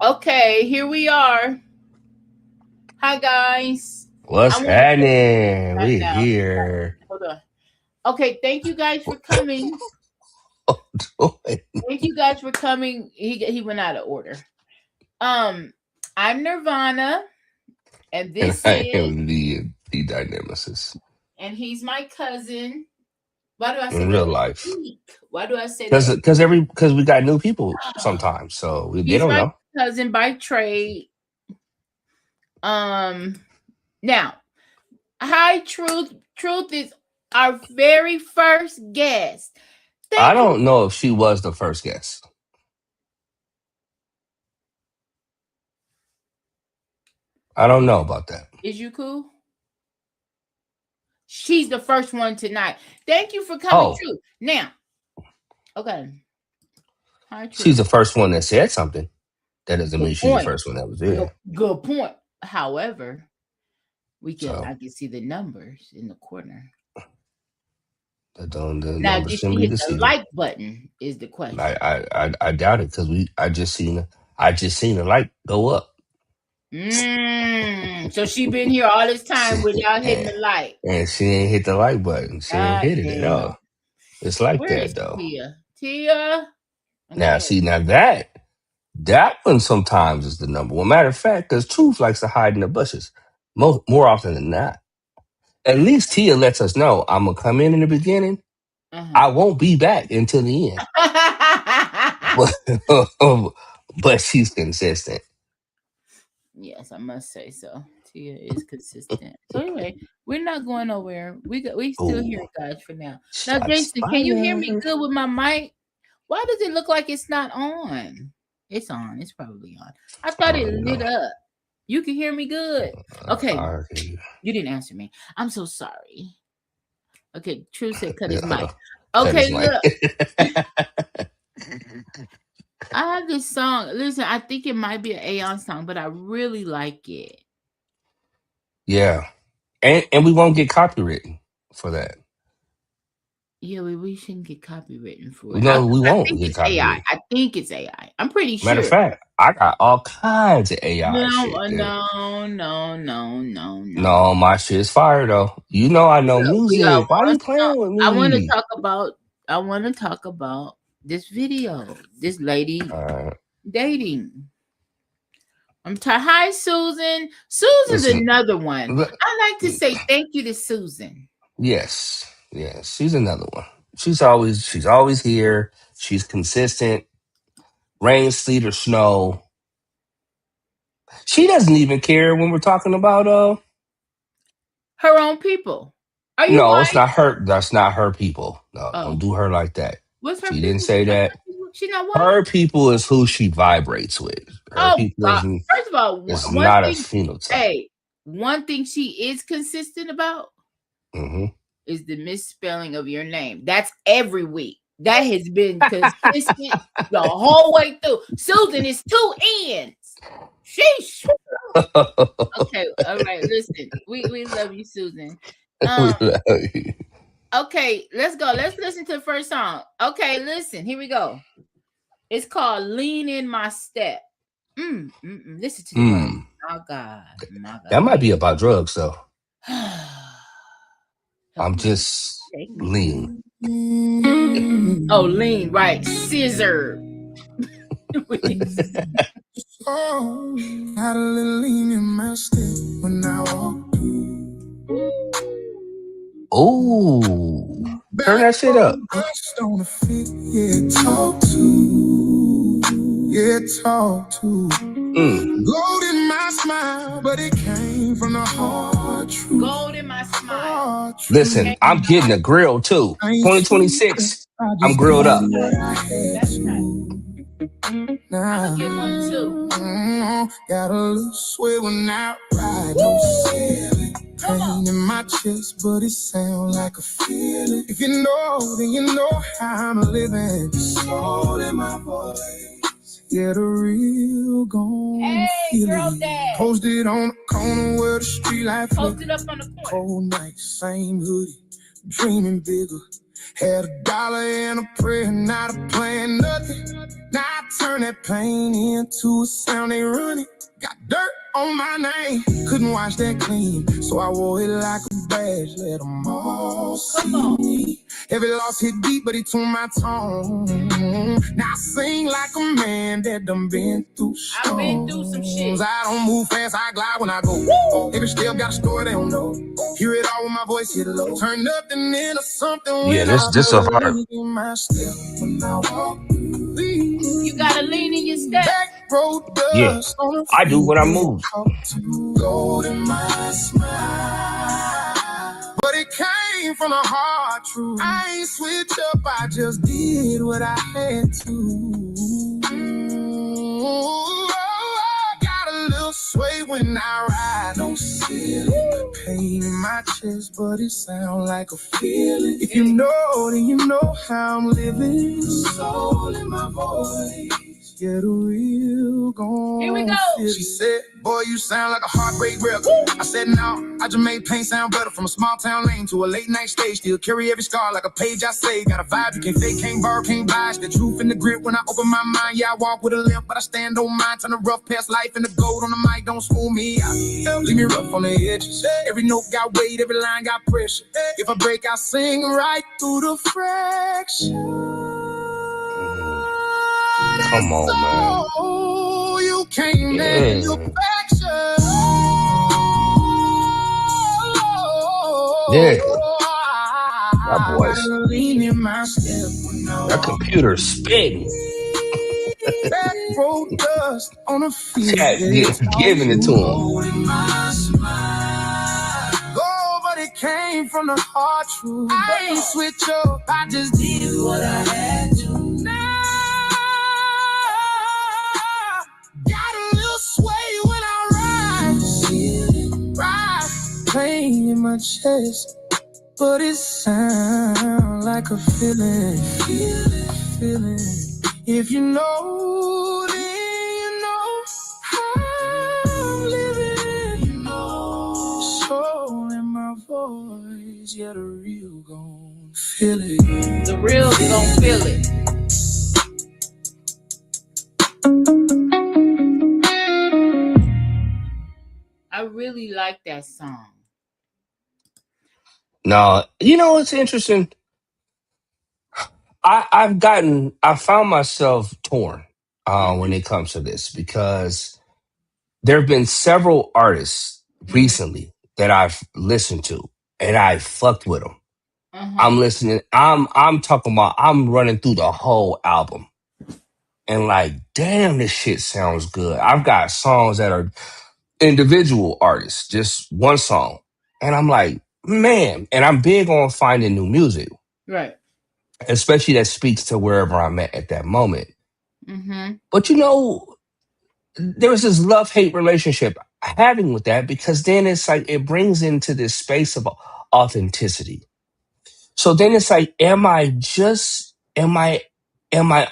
Okay, here we are. Hi guys. I What's want to put happening? that We down. here. Hold on. Okay, thank you guys for coming. Doing? Thank you guys for coming. He went out of order. Um, I'm Nirvana, and And this I is, am the dynamicist and he's my cousin. Why do I say in that real every life. week? Why do I say that every Because we got new people week? sometimes, so they He's don't my know. cousin by trade. Um, now, hi, Truth. Truth is our very first guest. I Thank you. don't know if she was the first guest. I don't know about that. Is you cool? She's the first one tonight. Thank you for coming, Oh, Truth. Now, okay. Hi, she's Truth. the first one that said something. That doesn't Good mean she's the point. first one that was Good, there. good point. However, So I can see the numbers in the corner. the Now, numbers did can she be hit the deceiving. like button? Is the I question. I doubt it because I just seen the light go up. So she been here all this time She, without hitting and, the light. and she ain't hit the like button. She ain't God hit it at damn. all. It's like Where is that though. Tia? Tia? Okay, Now, there. see, now that one sometimes is the number one. Matter of fact, because Truth likes to hide in the bushes more often than not. At least Tia lets us know I'm gonna come in the beginning. Uh-huh. I won't be back until the end, but but she's consistent. Yes, I must say so. Tia is consistent. So anyway, we're not going nowhere. We still Ooh, here, guys, for now. Now, shots Jason, can you hear me fired. good with my mic? Why does it look like it's not on? It's on. It's probably on. I I thought it don't lit know. up. You can hear me good. Okay, I hear you. you didn't answer me. I'm so sorry. Okay, True said cut his mic. Cut Okay, his mic. look. I have this song. Listen, I think it might be an Aeon song, but I really like it. Yeah, and we won't get copywritten for that. Yeah, we shouldn't get copywritten for it. No, we I won't think get it's AI. copywritten. I think it's AI. I'm pretty Matter of sure. fact, I got all kinds of AI No, shit. There. no, no, no, no, no. No, my shit's fire though. You know I know We got music. Why one you song. playing with I want to me? talk about. I want to talk about this video. This lady Uh, dating. I'm tired. Hi, Susan. Susan's listen, another one. look, I like to say thank you to Susan. yes, she's another one. She's always here. She's consistent. Rain, sleet, or snow. She doesn't even care when we're talking about Her own people. Are you no, it's white? not her. That's not her people. No, don't Oh, do her like that. what's her She didn't people? say That's that. her people? She's not white. Her people is who she vibrates with. Her Oh people God! First of all, is one not a thing. phenotype. Hey, one thing she is consistent about Hmm. is the misspelling of your name. That's every week. That has been consistent the whole way through. Susan is two N's. Sheesh. Okay, all right. Listen, we love you, Susan. We Um, love you. okay, let's go. Let's listen to the first song. Okay, listen, here we go. It's called Lean in My Step. Listen to the words. Mm, My God, my God. that Let might me be about drugs, though. help I'm me, Lord. just Take me. lean. Oh, lean, right. Scissor. Oh, got a little lean in my step when I walk Oh, turn back that shit from up. the bust on the fit. Yeah, talk to. Yeah, talk to. Mm. Gold in my smile, but it came from the hard truth. Gold in my smile. Hard It truth. Listen, came from I'm the getting heart. a grill too. I ain't too 2026. I I'm just did grilled up. what I had That's right. to. I'm Nah. gonna get one too. Got a little swivel now, ride no ceiling. Come on. Pain in my chest, but it sound like a feeling. If you know, then you know how I'm living. Soul in my voice, yeah, the real gon' Hey, feel girl, it. dad. Posted on the corner where the street light Post flicker. it up on the corner. Cold night, same hoodie, dreaming bigger. Had a dollar and a prayer, not a plan, nothing. Now I turn that pain into a sound they running. Got dirt on my name, couldn't wash that clean. So I wore it like a badge, let them all see me. Every loss hit deep, but he tuned my tone. Now I sing like a man that done been through storms. I've been through some shit. I don't move fast, I glide when I go. Every step got a story they don't know. Hear it all when my voice hit low. Turn nothing into something Yeah, when I this a hard. lean in my step. When I walk, You gotta lean in your step. back road Yeah, dust on a I do when I freeway. move. Talk to gold in my smile. But it came from the heart, true. I ain't switch up, I just did what I had to. I got a little sway when I ride. Don't see it. Pain in my chest, but it sound like a feeling. If you know, then you know how I'm living. Soul in my voice. Get a real gone. Here we go. She said, boy, you sound like a heartbreak record. I said, no, I just made pain sound better. From a small town lane to a late night stage. Still carry every scar like a page I say. Got a vibe you can't fake, can't borrow, can't buy. It's the truth in the grip when I open my mind. Yeah, I walk with a limp, but I stand on mine. Turn the rough past life and the gold on the mic. Don't school me out. Leave me rough on the edges. Every note got weight, every line got pressure. If I break, I sing right through the fraction. Come on, man. Oh, you can't Yeah, manufacture. yeah. That I voice, gotta lean in my step when I that walk. computer spitting. Back road dust on a Chat freeway. Talk giving it to to him. gold in my smile. Go, but it came from the heart, true. I ain't switch up, I just did what I had to. Now, got a little sway when I ride. Ride, pain in my chest, but it sound like a feeling. Feeling. If you know, then you know how I'm living. You know, soul in my voice, yeah, the real gon' feel it. The real gonna feel it. I really like that song. Now, you know what's interesting? I found myself torn when it comes to this because there have been several artists Mm-hmm. recently that I've listened to and I fucked with them. Uh-huh. I'm listening. I'm talking about. I'm running through the whole album and like, damn, this shit sounds good. I've got songs that are individual artists, just one song, and I'm like, man. And I'm big on finding new music, Right. especially that speaks to wherever I'm at that moment. Mm-hmm. But you know, there was this love hate relationship having with that because then it's like it brings into this space of authenticity. So then it's like, am I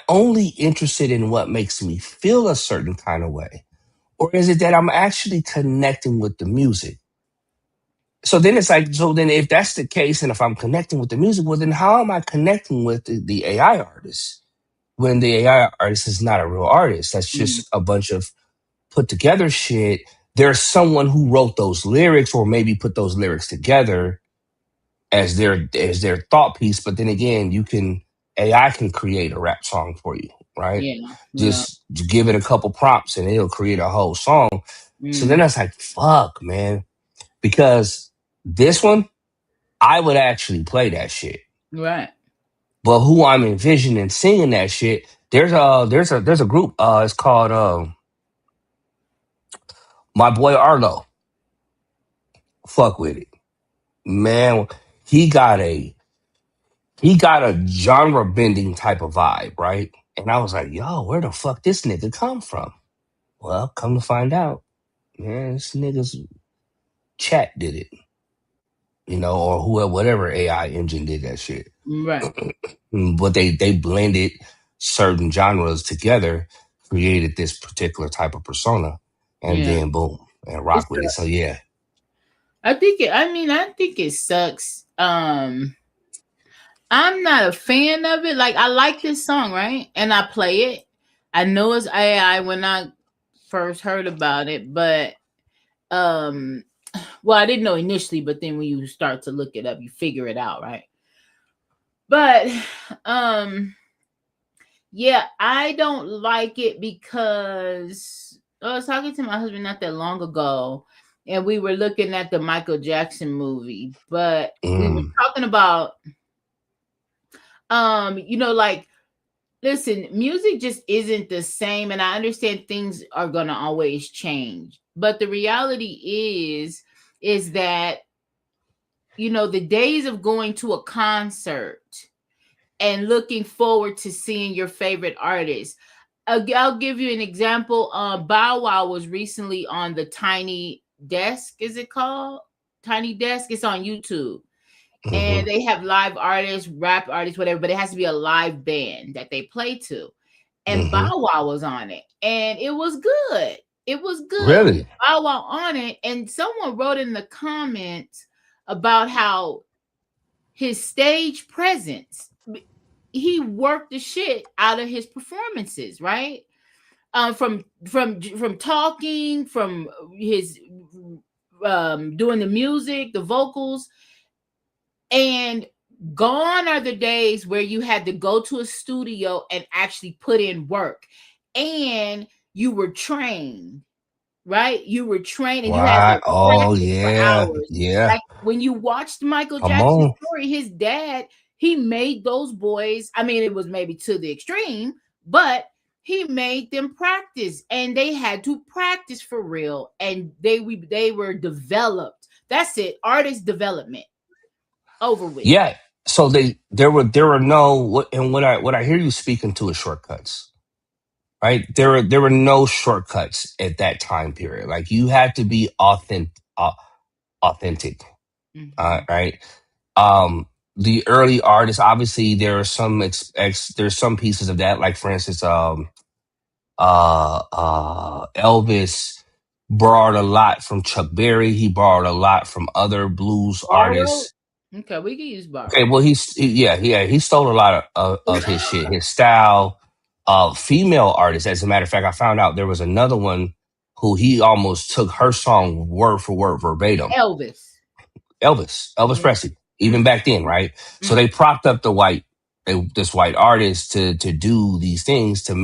only interested in what makes me feel a certain kind of way? Or is it that I'm actually connecting with the music? So then it's like, so then if that's the case, and if I'm connecting with the music, well, then how am I connecting with the AI artist when the AI artist is not a real artist? That's Mm. just a bunch of put together shit. There's someone who wrote those lyrics or maybe put those lyrics together as their thought piece. But then again, you can AI can create a rap song for you, right? Yeah. Yeah. Just give it a couple prompts and it'll create a whole song. So then Mm. I was like, fuck, man. Because this one, I would actually play that shit. Right. But who I'm envisioning singing that shit, there's a group, it's called My Boy Arlo. Fuck with it. Man, he got a he got a genre bending type of vibe, right? And I was like, yo, where the fuck this nigga come from? Well, come to find out, man, this nigga's chat did it, or whoever, whatever AI engine did that shit. Right. But they blended certain genres together, created this particular type of persona, and Yeah. then boom, and It's rock with it. So yeah, I think it I mean, I think it sucks. I'm not a fan of it. Like I like this song, right? And I play it. I know it's AI when I first heard about it, but um well, I didn't know initially, but then when you start to look it up, you figure it out, right? But um yeah, I don't like it because I was talking to my husband not that long ago, and we were looking at the Michael Jackson movie, but we were Mm. talking about like listen, music just isn't the same, and I understand things are gonna always change. But the reality is that the days of going to a concert and looking forward to seeing your favorite artist. I'll give you an example. Bow Wow was recently on the Tiny Desk. Is it called Tiny Desk? It's on YouTube, Hmm. and they have live artists, rap artists, whatever. But it has to be a live band that they play to. And Bow Hmm. Wow was on it, and it was good. It was good with Really? Bow Wow on it. And someone wrote in the comments about how his stage presence, he worked the shit out of his performances, right? From talking, from his doing the music, the vocals, and gone are the days where you had to go to a studio and actually put in work, and you were trained, right? You were trained and you had Why? to Oh practice for yeah, hours. yeah. Like when you watched Michael Come Jackson's on. story, his dad, he made those boys, I mean, it was maybe to the extreme, but he made them practice and they had to practice for real, and they were developed. That's it. Artist development over with. Yeah. So there were and what I hear you speaking to is shortcuts, right? There were no shortcuts at that time period. Like you had to be authentic, Hmm. right? Um, the early artists, obviously, there are some there's some pieces of that. Like for instance, Elvis borrowed a lot from Chuck Berry. He borrowed a lot from other blues Borrow. artists. Okay, we can use Okay, borrow. well, yeah, he stole a lot of his shit, his style. Female artists, as a matter of fact, I found out there was another one who he almost took her song word for word verbatim. Elvis. Elvis Yeah. Presley, even Mm, back then, right? So mm. they propped up this white artist to do these things to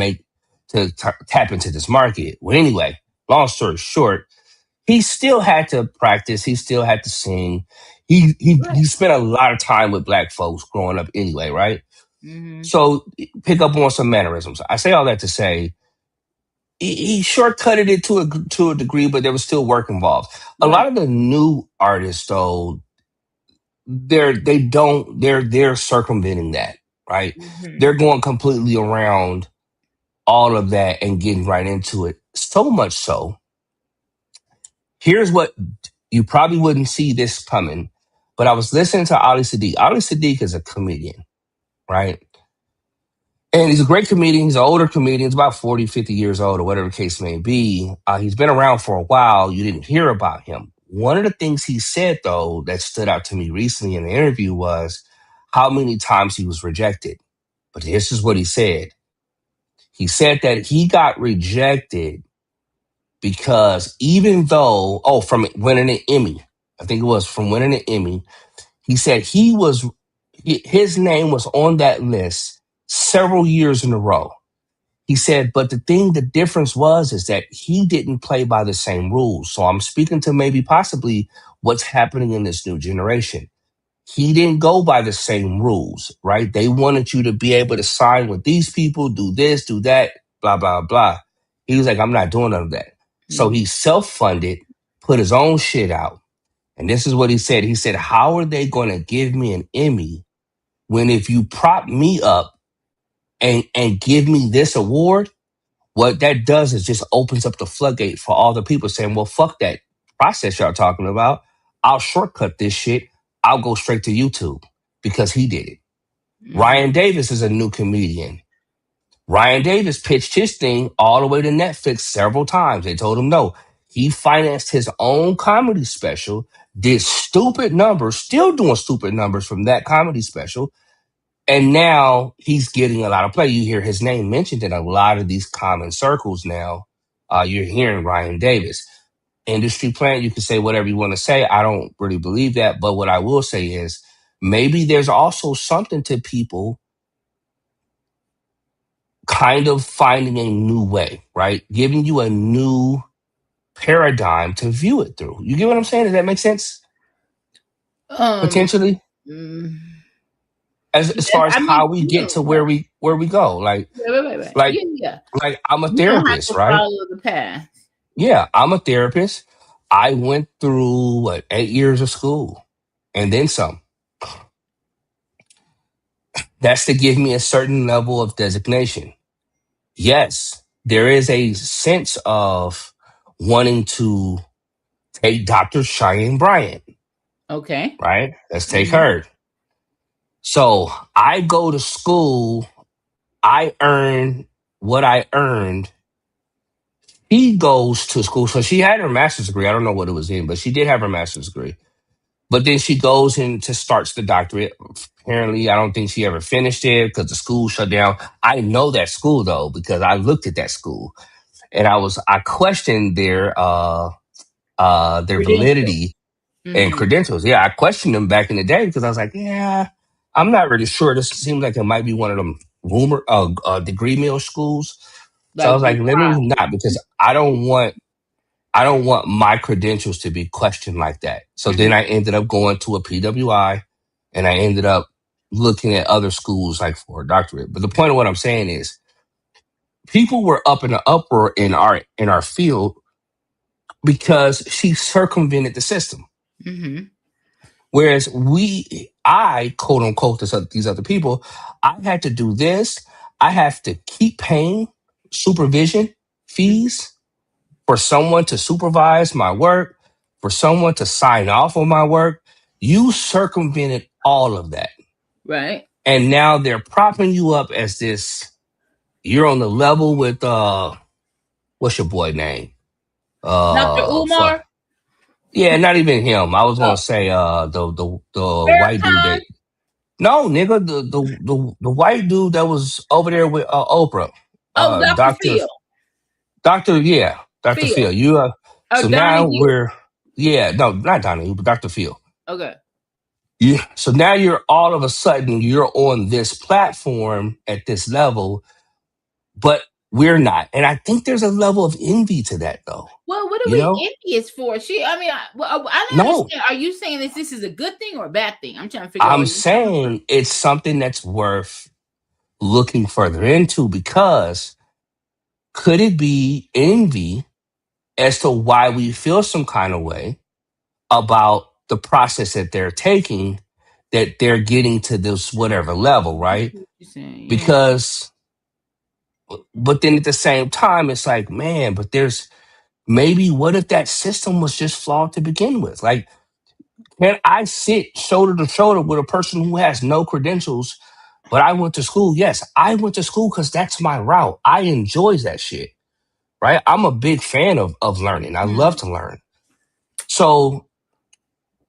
tap into this market. Well, anyway, long story short, he still had to practice. He still had to sing. He Right. spent a lot of time with black folks growing up anyway, right? Hmm. So pick up on some mannerisms. I say all that to say he shortcutted it to a degree, but there was still work involved. A lot Right. of the new artists, though, they're circumventing that, right? Hmm. They're going completely around all of that and getting right into it. So much so, here's what you probably wouldn't see this coming, but I was listening to Ali Sadiq. Ali Sadiq is a comedian, right? And he's a great comedian. He's an older comedian. He's about 40, 50 years old or whatever the case may be. He's been around for a while. You didn't hear about him. One of the things he said, though, that stood out to me recently in the interview was how many times he was rejected. But this is what he said. He said that he got rejected because even though, from winning an Emmy, I think it was from winning an Emmy, he said his name was on that list several years in a row. He said, but the difference is that he didn't play by the same rules. So I'm speaking to maybe possibly what's happening in this new generation. He didn't go by the same rules, right? They wanted you to be able to sign with these people, do this, do that, blah, blah, blah. He was like, I'm not doing none of that. So Hmm. he self funded, put his own shit out. And this is what he said. He said, how are they going to give me an Emmy when if you prop me up and give me this award, what that does is just opens up the floodgate for all the people saying, well, fuck that process y'all talking about. I'll shortcut this shit. I'll go straight to YouTube because he did it. Ryan Hmm. Davis is a new comedian. Ryan Davis pitched his thing all the way to Netflix several times. They told him no. He financed his own comedy special, did stupid numbers, still doing stupid numbers from that comedy special, And now he's getting a lot of play. You hear his name mentioned in a lot of these common circles now. You're hearing Ryan Davis. Industry plant, you can say whatever you want to say. I don't really believe that. But what I will say is maybe there's also something to people kind of finding a new way, right? Giving you a new paradigm to view it through. You get what I'm saying? Does that make sense? Um, Potentially, mm, as yes, far as I mean, how we get to yeah, where we go, right. like Yeah, yeah. like I'm a You don't have therapist, to right? follow the path. Yeah, I'm a therapist. I went through what 8 years of school and then some. That's to give me a certain level of designation. Yes, there is a sense of wanting to take Dr. Cheyenne Bryant, Okay. right? Let's take Hmm. her. So I go to school, I earn what I earned. He goes to school. So she had her master's degree. I don't know what it was in, but she did have her master's degree. But then she goes and to starts the doctorate. Apparently, I don't think she ever finished it because the school shut down. I know that school though because I looked at that school and I questioned their Credential. validity and Hmm. credentials. Yeah, I questioned them back in the day because I was like, yeah, I'm not really sure. This seems like it might be one of them rumor degree mill schools. So I Like was like, the let me not because I don't want my credentials to be questioned like that. So then hmm I ended up going to a PWI and I ended up looking at other schools like for a doctorate. But the point of what I'm saying is people were up in the uproar in our field because she circumvented the system. hmm Whereas I quote unquote these other people, I had to do this. I have to keep paying supervision fees for someone to supervise my work, for someone to sign off on my work. You circumvented all of that. Right. And now they're propping you up as this. You're on the level with what's your boy name? Dr. Fuck. Umar Yeah, not even him. I was gonna oh, say the white dude Farrakhan. that no nigga the white dude that was over there with Oprah, Oh, Dr. Doctor Phil. Doctor Phil. Phil. You Or so now Donahue. we're yeah no not Donnie but Doctor Phil. Okay. Yeah. So now you're all of a sudden you're on this platform at this level, but we're not. And I think there's a level of envy to that though. Well, what are You we know? envious for? I mean, I don't No, understand. Are you saying this is a good thing or a bad thing? I'm trying to figure out I'm where you're coming from. saying it's something that's worth looking further into because could it be envy as to why we feel some kind of way about the process that they're taking, that they're getting to this whatever level, I right? see what you're saying. Yeah. Because, but then at the same time, it's like, man, but there's maybe what if that system was just flawed to begin with? Like, can I sit shoulder to shoulder with a person who has no credentials, but I went to school? Yes, I went to school because that's my route. I enjoy that shit, right? I'm a big fan of learning. I love Mhm. to learn. So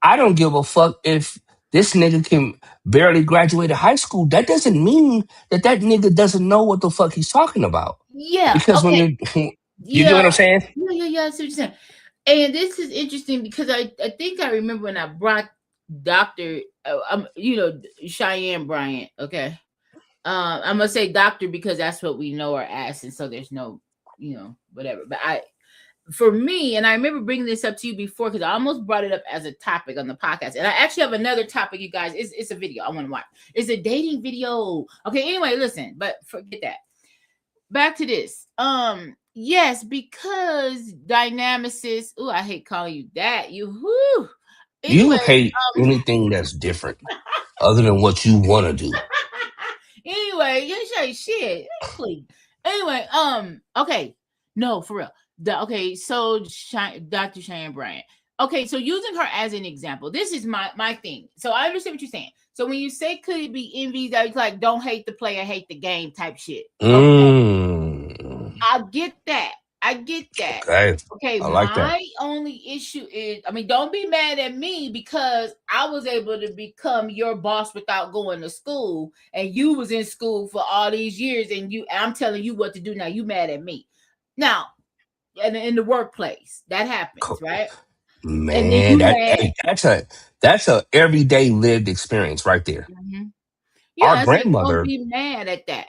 I don't give a fuck if this nigga can barely graduate high school. That doesn't mean that nigga doesn't know what the fuck he's talking about. Yeah. Because when Okay. you get Yeah. what I'm saying? Yeah. I see what you're saying. And this is interesting because I think I remember when I brought Doctor, Cheyenne Bryant. Okay. I'm gonna say doctor because that's what we know her as, and so there's no, whatever. But for me, and I remember bringing this up to you before because I almost brought it up as a topic on the podcast, and I actually have another topic, you guys. It's a video I want to watch. It's a dating video. Okay, anyway, listen, but forget that. Back to this. Yes, because dynamicist. Oh, I hate calling you that. You. Whoo. Anyway, You hate anything that's different other than what you want to do. anyway, you say shit. Please. Anyway, okay. No, for real. Okay, so Dr. Cheyenne Bryant. Okay, so using her as an example, this is my thing. So I understand what you're saying. So when you say could it be envy, that's don't hate the player, hate the game type shit. Okay, Mm. I get that. I get that. Okay. Okay, I like that. my only issue is, I mean, don't be mad at me because I was able to become your boss without going to school, and you was in school for all these years, and I'm telling you what to do now. You mad at me now? And in the workplace, that happens, Co- right? And then Man, you that mad. hey, that's a everyday lived experience right there. Mhm. Our Yeah, so don't grandmother, be mad at that.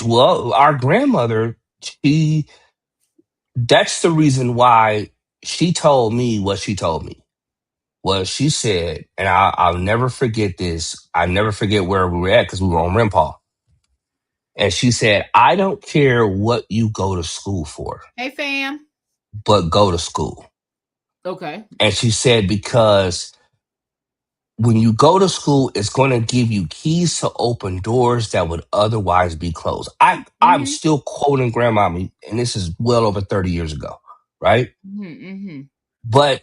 well, our grandmother, she that's the reason why she told me what she told me. Was she said, and I'll never forget this. I never forget where we were at because we were on Rimpaw. And she said, I don't care what you go to school for, Hey, fam. but go to school. Okay. And she said, because when you go to school, it's going to give you keys to open doors that would otherwise be closed. I'm Mhm. still quoting grandmommy, and this is well over 30 years ago, right? Mhm. Mhm. But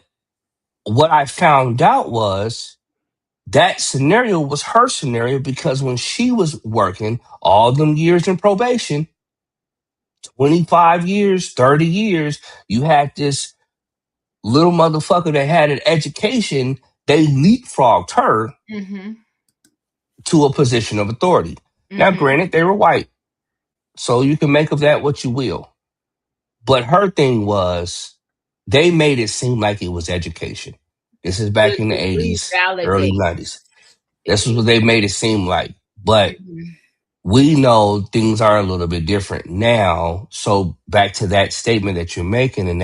what I found out was that scenario was her scenario because when she was working all them years in probation, 25 years, 30 years, you had this little motherfucker that had an education. They leapfrogged her Mhm. to a position of authority. Now, Mhm. granted, they were white, so you can make of that what you will. But her thing was they made it seem like it was education. This is back in the To 80s, early revalidate. 90s. This is what they made it seem like. But Mhm. we know things are a little bit different now. So back to that statement that you're making, and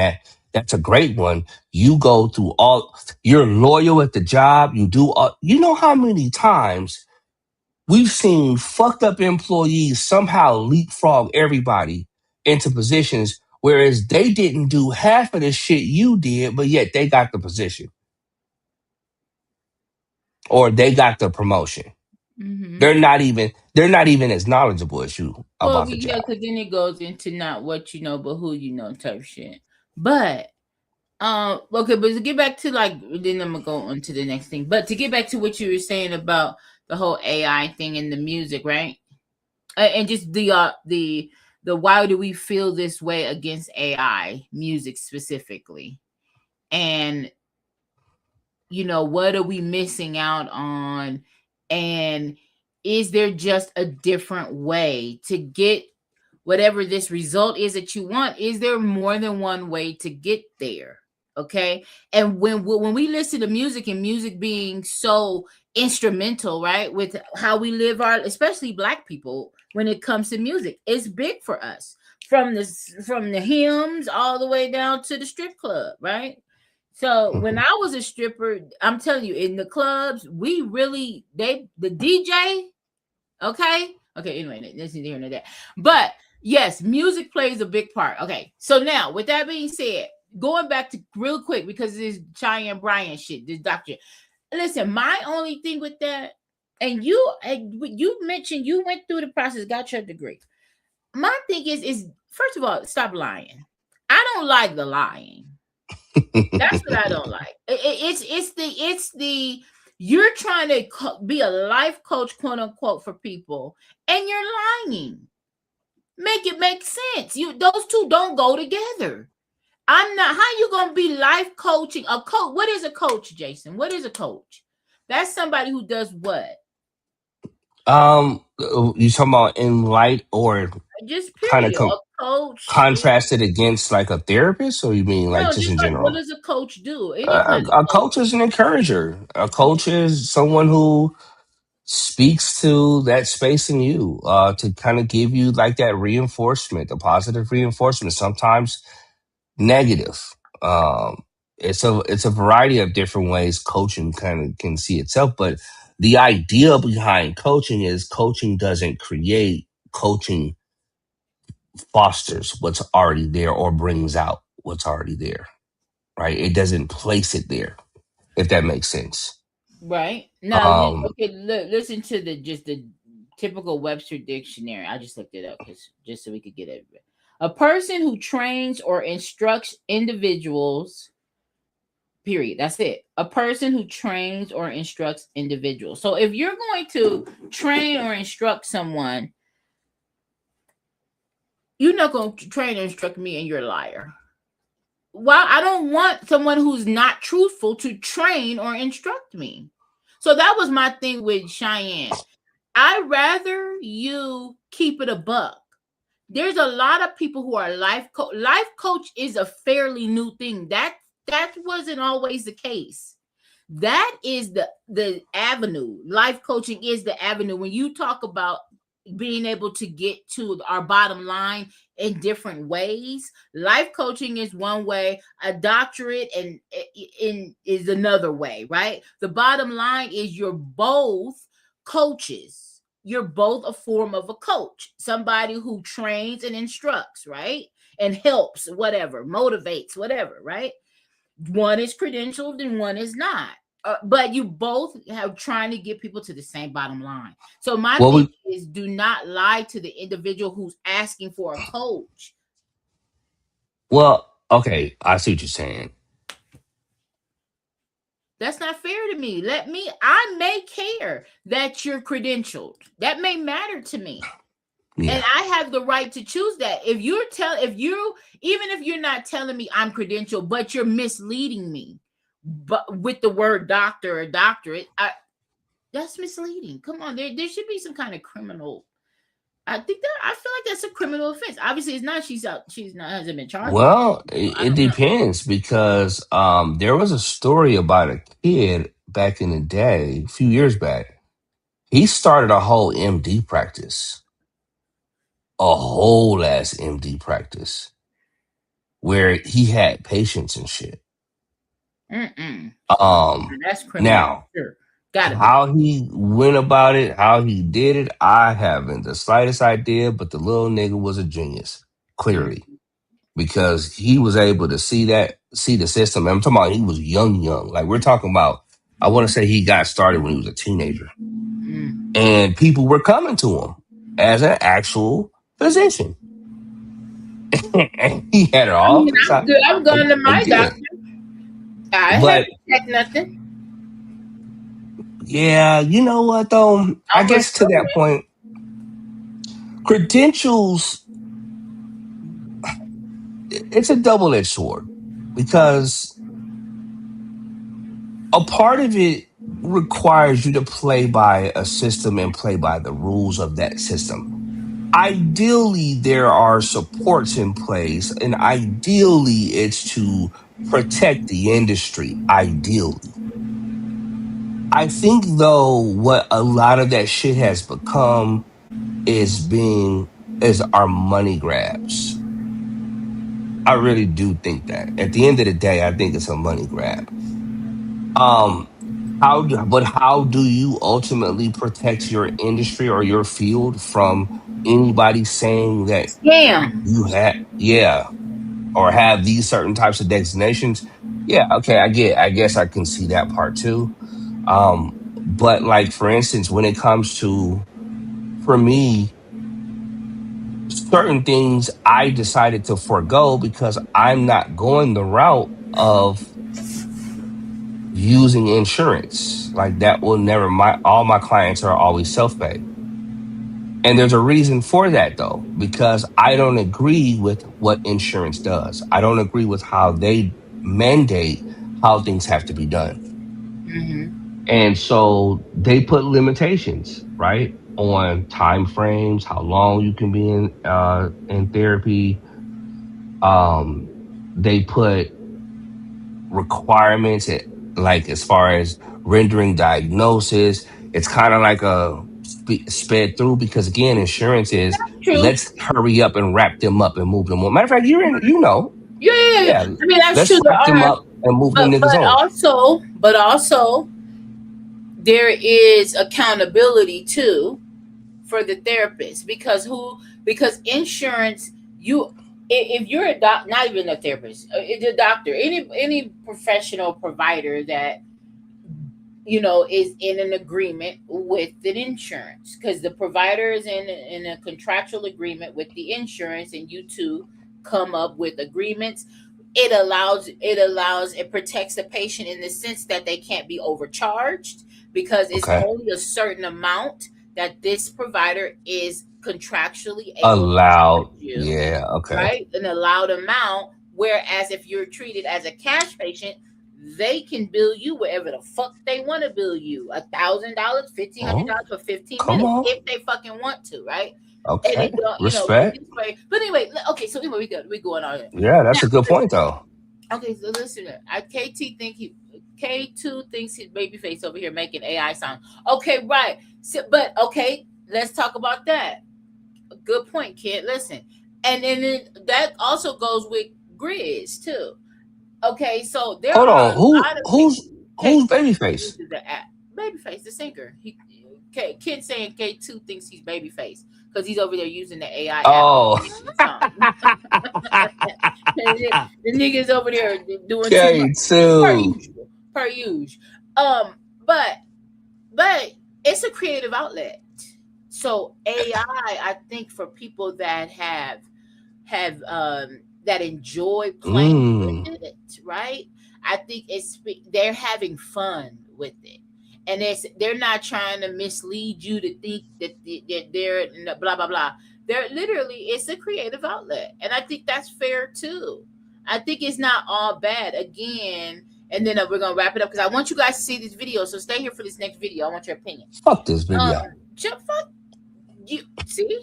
that's a great one. You go through all, you're loyal at the job. You do all, you know how many times we've seen fucked up employees somehow leapfrog everybody into positions, whereas they didn't do half of the shit you did, but yet they got the position or they got the promotion. Mhm. They're not even as knowledgeable as you Well, about the yeah, job. because then it goes into not what you know, but who you know type shit. But okay, but to get back to like, then I'm gonna go on to the next thing. But to get back to what you were saying about the whole AI thing and the music, right? And just the why do we feel this way against AI music specifically? And what are we missing out on? And is there just a different way to get whatever this result is that you want? Is there more than one way to get there? Okay. And when we listen to music, and music being so instrumental, right, with how we live our, especially black people, when it comes to music, it's big for us, from the hymns all the way down to the strip club, right? So when Mhm. I was a stripper, I'm telling you, in the clubs, we really the DJ, okay, okay. Anyway, that's neither here nor there. But yes, music plays a big part. Okay, so now with that being said, going back to real quick because this Cheyenne Bryan shit, this doctor. Listen, my only thing with that, and you mentioned you went through the process, got your degree. My thing is first of all, stop lying. I don't like the lying. That's what I don't like. It's the you're trying to be a life coach, quote unquote, for people, and you're lying. Make it make sense. Those two don't go together. I'm not. How you gonna be life coaching a coach? What is a coach, Jason? What is a coach? That's somebody who does what? You talking about in light or Just kind of period. A coach is contrasted against like a therapist, or you mean like no, just just in like what general? does a coach do? Any kind A of coach is an encourager. A coach. coach is someone who speaks to that space in you, to kind of give you like that reinforcement, the positive reinforcement. Sometimes negative. Um, it's a variety of different ways coaching kind of can see itself, but the idea behind coaching is coaching doesn't create, coaching fosters what's already there or brings out what's already there, right? It doesn't place it there, if that makes sense. Right. Now, Um, okay, listen to the typical Webster dictionary. I just looked it up because just so we could get it. A person who trains or instructs individuals. Period. That's it. A person who trains or instructs individuals. So if you're going to train or instruct someone, You're not going to train and instruct me, and you're a liar. Well, I don't want someone who's not truthful to train or instruct me. So that was my thing with Cheyenne. I'd rather you keep it a buck. There's a lot of people who are life coach. Life coach is a fairly new thing. That wasn't always the case. That is the avenue. Life coaching is the avenue. When you talk about being able to get to our bottom line in different ways, life coaching is one way, a doctorate and in is another way, right? The bottom line is you're both coaches. You're both a form of a coach, somebody who trains and instructs, right? And helps, whatever, motivates, whatever, right? One is credentialed and one is not. But you both have trying to get people to the same bottom line. So my Well, thing we is, do not lie to the individual who's asking for a coach. well, okay, I see what you're saying. That's not fair to me. I may care that you're credentialed. That may matter to me. And Yeah. I have the right to choose that. If you even if you're not telling me I'm credentialed, but you're misleading me, but with the word doctor or doctorate, that's misleading. Come on, there should be some kind of criminal. I feel like that's a criminal offense. Obviously, it's not. She's out. She's not hasn't been charged with it. Well, So I it don't know. depends because there was a story about a kid back in the day, a few years back. He started a whole MD practice, a whole ass MD practice where he had patients and shit. Mm-mm. Um, That's criminal. Now, Sure, gotta be. how he went about it, how he did it, I haven't the slightest idea, but the little nigga was a genius, clearly, Mm-hmm. because he was able to see the system. I'm talking about he was young. Like we're talking about, I want to say he got started when he was a teenager. Mm. And people were coming to him as an actual physician. And he had it I all mean, fixed I'm out. good. I'm going to my doctor. Again. I But haven't checked nothing. yeah, you know what though? I I'm guess to referring. that point, credentials, it's a double-edged sword because a part of it requires you to play by a system and play by the rules of that system. Ideally, there are supports in place, and ideally, it's to protect the industry. Ideally, I think though, what a lot of that shit has become is is our money grabs. I really do think that. At the end of the day, I think it's a money grab. Um, how do you ultimately protect your industry or your field from anybody saying that Scam. you had, yeah, or have these certain types of designations? Yeah, okay, I guess I can see that part too. But like for instance, when it comes to for me, certain things I decided to forego because I'm not going the route of using insurance. Like that will never my all my clients are always self-pay. And there's a reason for that though, because I don't agree with what insurance does. I don't agree with how they mandate how things have to be done. Mm-hmm. And so they put limitations, right? On time frames, how long you can be in therapy. Um, they put requirements like as far as rendering diagnosis. It's kind of like a sped through because again, insurance is True. let's hurry up and wrap them up and move them on. Matter of fact, you're in, you know, Yeah, yeah, yeah. yeah, I mean, that's let's true. There wrap them are, up and move them but niggas on. also, there is accountability too for the therapist because insurance if you're a doc, not even a therapist, it's a doctor, any professional provider that is in an agreement with an insurance because the provider is in a contractual agreement with the insurance, and you two come up with agreements. It protects the patient in the sense that they can't be overcharged because it's Okay. only a certain amount that this provider is contractually able to charge Allowed. you, Yeah. Okay. right, an allowed amount. Whereas if you're treated as a cash patient, they can bill you whatever the fuck they want to bill you, $1,000, Oh, $1,500 for 15 come minutes on. if they fucking want to, right? And Okay. it don't, but Respect. this way. But anyway, okay. So anyway, we going on here Yeah, now. that's a good point though. Okay, so listen, K2 thinks his baby face over here making AI sound. Okay, right. So, but okay, let's talk about that. Good point, kid. Listen, and then that also goes with Grizz too. Okay, so there Hold are on. a lot of people. Who's K2 babyface? uses the app. Babyface, the singer. Kid saying K2 thinks he's Babyface because he's over there using the AI app Oh, making songs. The niggas over there doing too much per K2. usual, per usual. Um, but it's a creative outlet. So AI, I think for people that have that enjoy playing with Mm. it, right? I think they're having fun with it. And they're not trying to mislead you to think that they're blah blah blah. They're literally, it's a creative outlet, and I think that's fair too. I think it's not all bad. Again, and then we're gonna wrap it up because I want you guys to see this video. So stay here for this next video. I want your opinion. Fuck this video. Fuck you. See,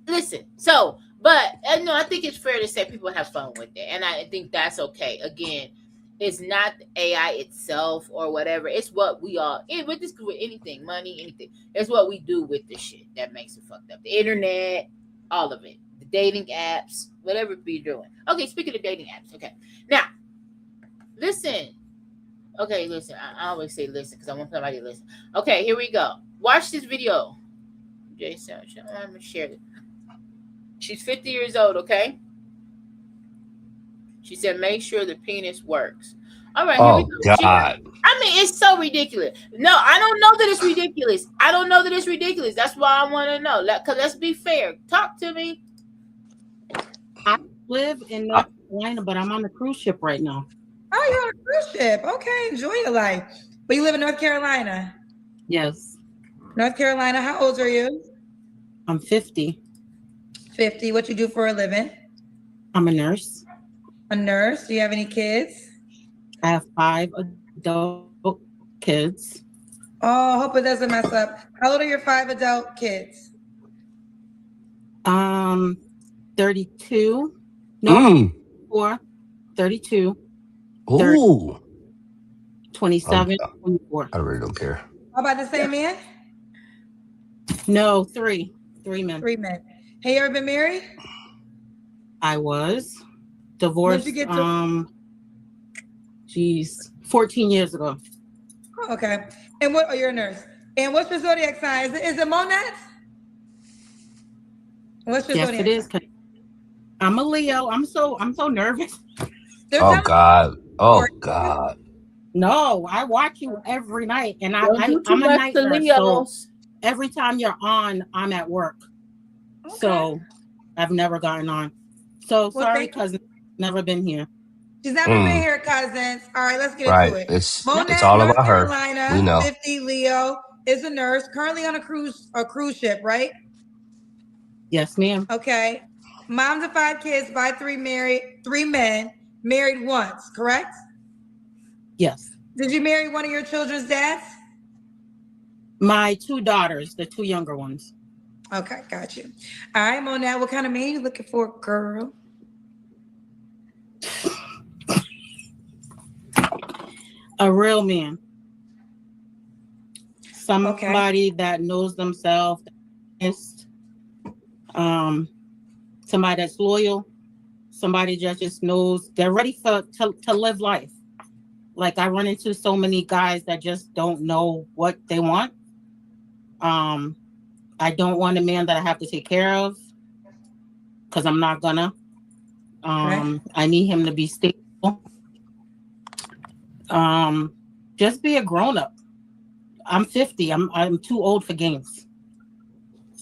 listen. So, but no, I think it's fair to say people have fun with it, and I think that's okay. Again, it's not AI itself or whatever. It's what we all. With this, with anything, money, anything. It's what we do with the shit that makes it fucked up. The internet, all of it, the dating apps, whatever it be doing. Okay, speaking of dating apps. Okay, now listen. Okay, listen. I always say listen because I want somebody to listen. Okay, here we go. Watch this video. Jason, I'm gonna share it. She's 50 years old, okay? She said, make sure the penis works. All right, here we Oh go. God. I mean, it's so ridiculous. No, I don't know that it's ridiculous. I don't know that it's ridiculous. That's why I want to know. Because let's be fair. Talk to me. I live in North Carolina, but I'm on a cruise ship right now. Oh, you're on a cruise ship. Okay, enjoy your life. But you live in North Carolina. Yes. North Carolina, how old are you? I'm 50. 50. What you do for a living? I'm a nurse. A nurse. Do you have any kids? I have 5 adult kids. Oh, hope it doesn't mess up. How old are your 5 adult kids? 32. No, 4, 32, Ooh. 30, 27, 24. I really don't care. How about the same man? No, 3. 3 men. 3 men. Have you ever been married? I was divorced. When'd you get to? 14 years ago. Oh, okay. And what? Oh, you're a nurse. And what's your zodiac sign? Is it Monad? What's your Yes, zodiac it is. sign? I'm a Leo. I'm so nervous. Oh God. Oh God. No, I watch you every night, and Don't do too I'm a much night to nurse. So Leos. every time you're on, I'm at work. Okay. So I've never gotten on. So Well, sorry, cousin. Never been here. She's never been here, cousins. All right, let's get Right. into it. It's Monad, all North about her. Carolina, We know. 50, Leo, is a nurse, currently on a cruise ship, right? Yes, ma'am. Okay. Mom to 5 kids by 3 men, married once, correct? Yes. Did you marry one of your children's dads? My 2 daughters, the 2 younger ones. Okay, got you. All right, Monad, what kind of man you looking for, girl? A real man. Somebody that knows themselves. Somebody that's loyal. Somebody that just knows they're ready to live life. Like I run into so many guys that just don't know what they want. I don't want a man that I have to take care of because I'm not gonna. I need him to be stable. Just be a grown up. I'm 50. I'm too old for games.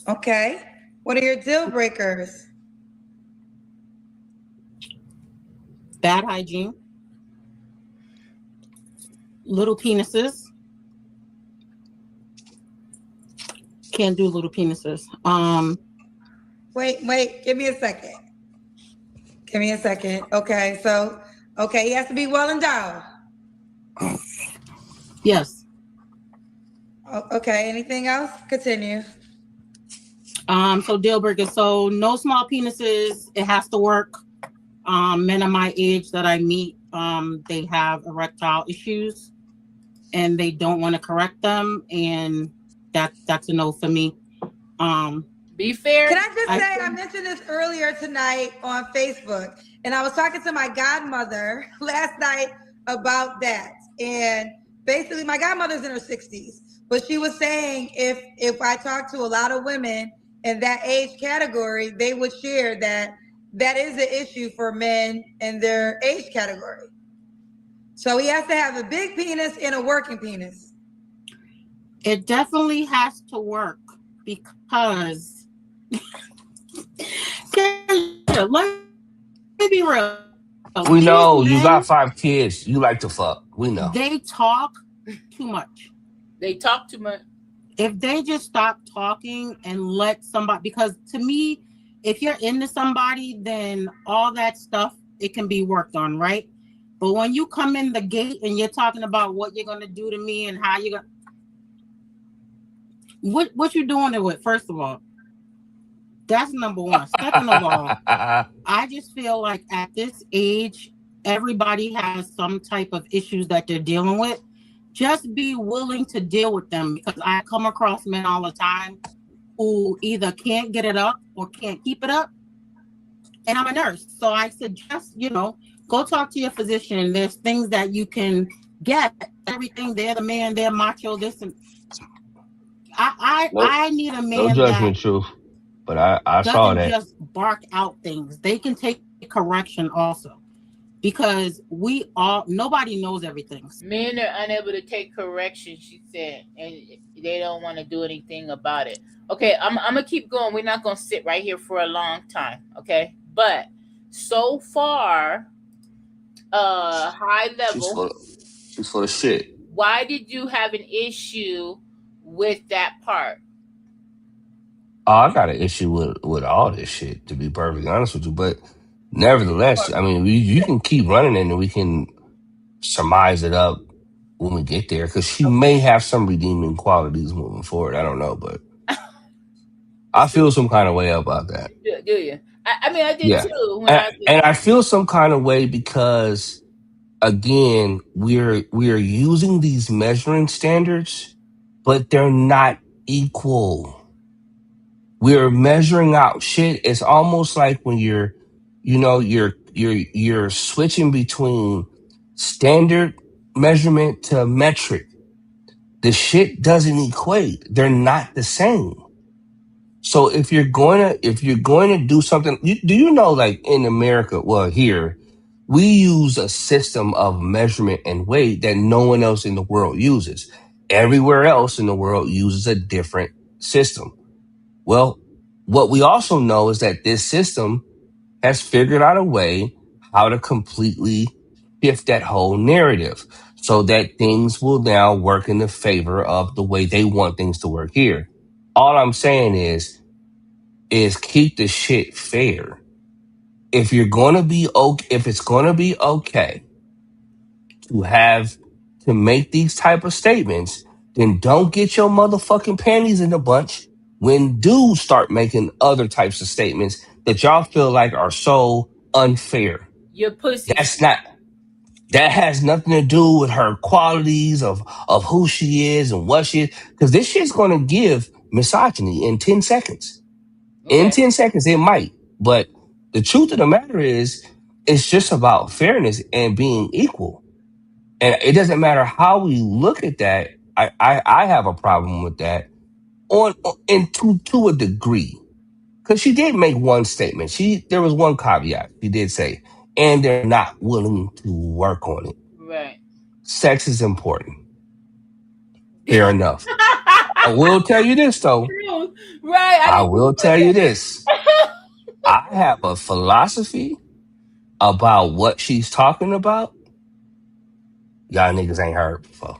Okay. What are your deal breakers? Bad hygiene. Little penises. Can't do little penises. Wait. Give me a second. Give me a second. Okay, so okay, he has to be well endowed. Yes. Okay. Anything else? Continue. So deal breaker. So no small penises. It has to work. Men of my age that I meet, they have erectile issues and they don't want to correct them, and that's a no for me. Be fair. Can I just say I mentioned this earlier tonight on Facebook, and I was talking to my godmother last night about that. And basically, my godmother's in her 60s, but she was saying if I talk to a lot of women in that age category, they would share that that is an issue for men in their age category. So he has to have a big penis and a working penis. It definitely has to work because let me be real. We These know you men, got 5 kids. You like to fuck. We know. they talk too much. They talk too much. If they just stop talking and let somebody, because to me, if you're into somebody, then all that stuff, it can be worked on, right? But when you come in the gate and you're talking about what you're gonna do to me and how you're gonna, what you doing it with, first of all, that's number one. Second of all, I just feel like at this age, everybody has some type of issues that they're dealing with. Just be willing to deal with them, because I come across men all the time who either can't get it up or can't keep it up. And I'm a nurse, so I suggest, go talk to your physician. There's things that you can get. Everything, they're the man, they're macho, this and no, I need a no man that judgment, truth. But I saw doesn't that. just bark out things. They can take correction also, because nobody knows everything. Men are unable to take correction, she said, and they don't want to do anything about it. Okay, I'm gonna keep going. We're not gonna sit right here for a long time, okay? But so far, high She's level, full. She's full of shit. why did you have an issue with that part? Oh, I got an issue with all this shit, to be perfectly honest with you. But nevertheless, I mean, you can keep running it and we can surmise it up when we get there, because she may have some redeeming qualities moving forward. I don't know, but I feel some kind of way about that. Do you? I mean, I did Yeah, too when and, I was. and I feel some kind of way because again, we're using these measuring standards, but they're not equal. We're measuring out shit. It's almost like when you're switching between standard measurement to metric. The shit doesn't equate. They're not the same. So if you're going to do something, do you know, like in America, well, here we use a system of measurement and weight that no one else in the world uses. Everywhere else in the world uses a different system. Well, what we also know is that this system has figured out a way how to completely shift that whole narrative so that things will now work in the favor of the way they want things to work here. All I'm saying is keep the shit fair. If you're going to be okay, if it's going to be okay to have to make these type of statements, then don't get your motherfucking panties in a bunch when dudes start making other types of statements that y'all feel like are so unfair. Your pussy. That's not that has nothing to do with her qualities of who she is and what she is. Because this shit's gonna give misogyny in 10 seconds. In Okay. 10 seconds, it might. But the truth of the matter is, it's just about fairness and being equal. And it doesn't matter how we look at that. I have a problem with that and to a degree. Because she did make one statement. There was one caveat. She did say, and they're not willing to work on it. Right. Sex is important. Fair enough. I will tell you this though. True. Right. I I didn't think will about tell you this. that. I have a philosophy about what she's talking about. Y'all niggas ain't heard before.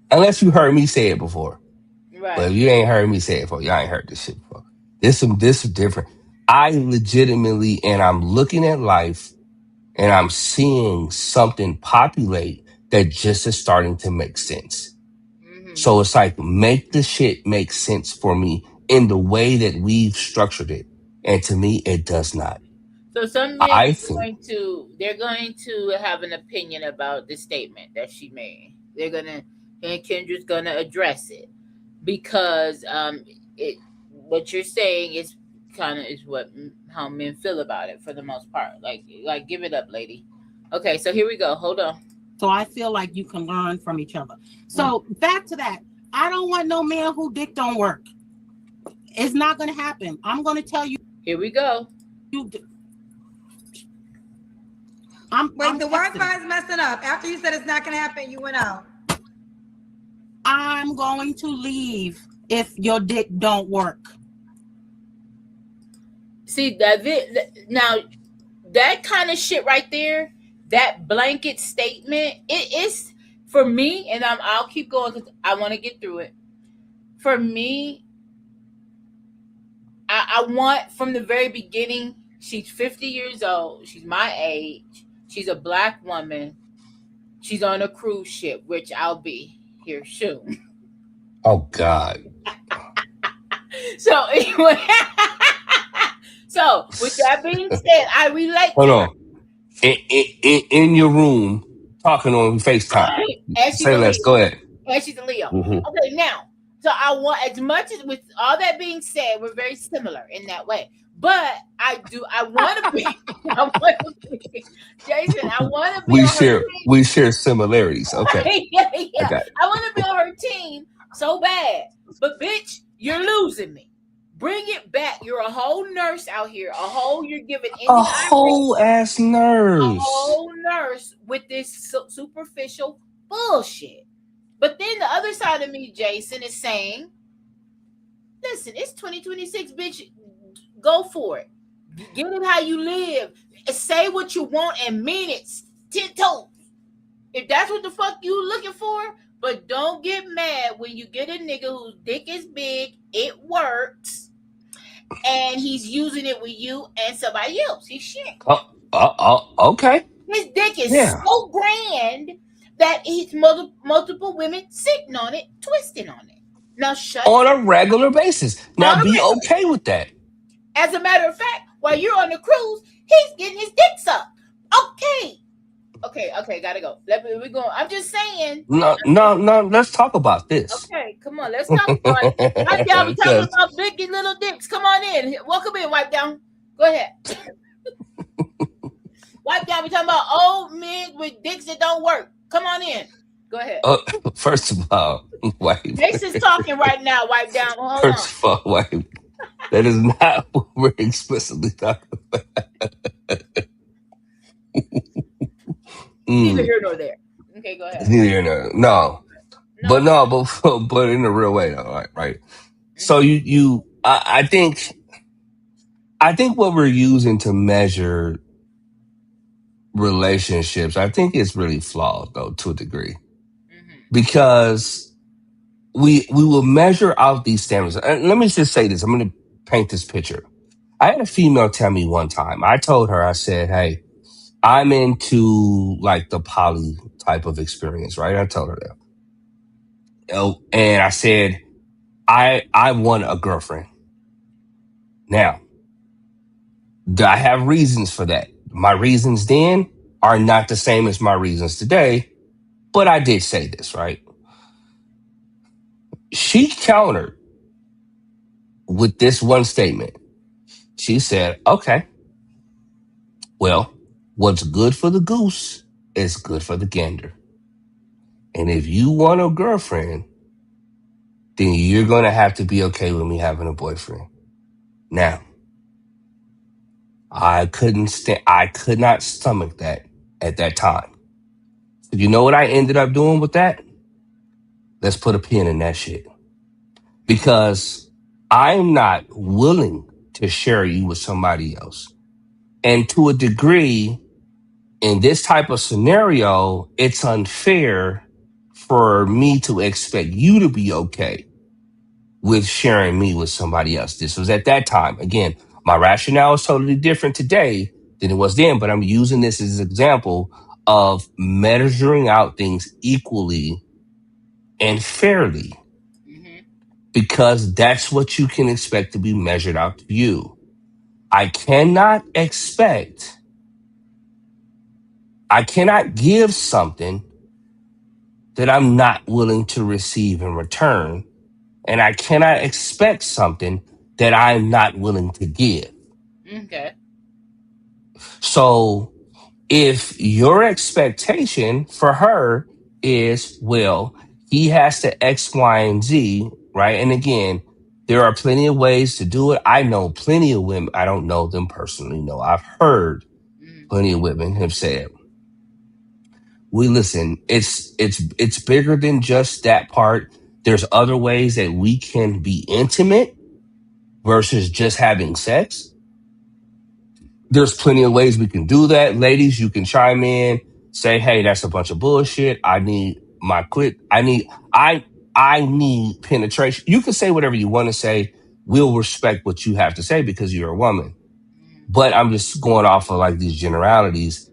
Unless you heard me say it before. But Right. if you ain't heard me say it before, y'all ain't heard this shit before. This is different. I legitimately, and I'm looking at life and I'm seeing something populate that just is starting to make sense. Hmm. So it's like, make the shit make sense for me in the way that we've structured it. And to me, it does not. So some men I are think, going to they're going to have an opinion about the statement that she made. They're gonna and Kendra's gonna address it because it what you're saying is kind of is what how men feel about it for the most part. Like give it up, lady. Okay, so here we go. Hold on. So I feel like you can learn from each other. So back to that. I don't want no man who dick don't work. It's not going to happen. I'm going to tell you. Here we go. Wait, the Wi-Fi is messing up. After you said it's not going to happen, you went out. I'm going to leave if your dick don't work. See that now that kind of shit right there, that blanket statement, it is for me, and I'll keep going because I want to get through it. For me, I want from the very beginning. She's 50 years old. She's my age. She's a black woman. She's on a cruise ship, which I'll be here soon. oh God. So anyway, so with that being said, I relate Hold to on. In your room, talking on her. FaceTime. And she's Say a less. Leo. Go ahead. And she's a Leo. Hmm. Okay, now, so I want as much as with all that being said, we're very similar in that way. But I want to be, I want to be, Jason, I want to be on her team. We share similarities. Okay. Yeah, I yeah. got it. I want to be on her team so bad. But bitch, you're losing me. Bring it back. You're a whole nurse out here. You're giving A Indian eye whole rolls. ass A nurse. whole nurse with this superficial bullshit. But then the other side of me, Jason, is saying, listen, it's 2026, bitch. Go for it. Get it how you live. Say what you want and mean it. 10 toes. If that's what the fuck you looking for, but don't get mad when you get a nigga whose dick is big, it works, and he's using it with you and somebody else. He's shit. Okay. His dick is Yeah. so grand that he's multiple women sitting on it, twisting on it. Now shut On a regular basis. on Now a be regular. okay with that. As a matter of fact, while you're on the cruise, he's getting his dick sucked. Okay. Okay, gotta go. We go. I'm just saying. No. Let's talk about this. Okay, come on, let's talk about it. Wipe down, we talking Because about big and little dicks. Come on in. Welcome in, wipe down. Go ahead. Wipe down, we talking about old men with dicks that don't work. Come on in. Go ahead. uh, first of all, wife. Jason's talking right now. Wipe down. Hold on. First of all, wife. That is not what we're explicitly talking about. Neither Mm, here nor there. Okay, go it's ahead. neither here nor no. No, But no, but in a real way though, right? So mm-hmm, I think what we're using to measure relationships, I think it's really flawed though to a degree mm-hmm, because we will measure out these standards. And let me just say this: I'm going to paint this picture. I had a female tell me one time. I told her, I said, "Hey, I'm into like the poly type of experience, right?" I told her that. Oh, and I said, I want a girlfriend. Now, do I have reasons for that? My reasons then are not the same as my reasons today, but I did say this, right? She countered with this one statement. She said, okay, well, what's good for the goose is good for the gander. And if you want a girlfriend, then you're going to have to be okay with me having a boyfriend. Now, I could not stomach that at that time. So you know what I ended up doing with that? Let's put a pin in that shit. Because I'm not willing to share you with somebody else. And to a degree, in this type of scenario, it's unfair for me to expect you to be okay with sharing me with somebody else. This was at that time. Again, my rationale is totally different today than it was then, but I'm using this as an example of measuring out things equally and fairly Mm-hmm. because that's what you can expect to be measured out to you. I cannot expect, I cannot give something that I'm not willing to receive in return. And I cannot expect something that I'm not willing to give. Okay. So if your expectation for her is, well, he has to X, Y, and Z, right? And again, there are plenty of ways to do it. I know plenty of women. I don't know them personally. No, I've heard Mm-hmm. plenty of women have said, we listen, it's bigger than just that part. There's other ways that we can be intimate versus just having sex. There's plenty of ways we can do that. Ladies, you can chime in, say, hey, that's a bunch of bullshit. I need my quit. I need penetration. You can say whatever you want to say. We'll respect what you have to say because you're a woman. But I'm just going off of like these generalities.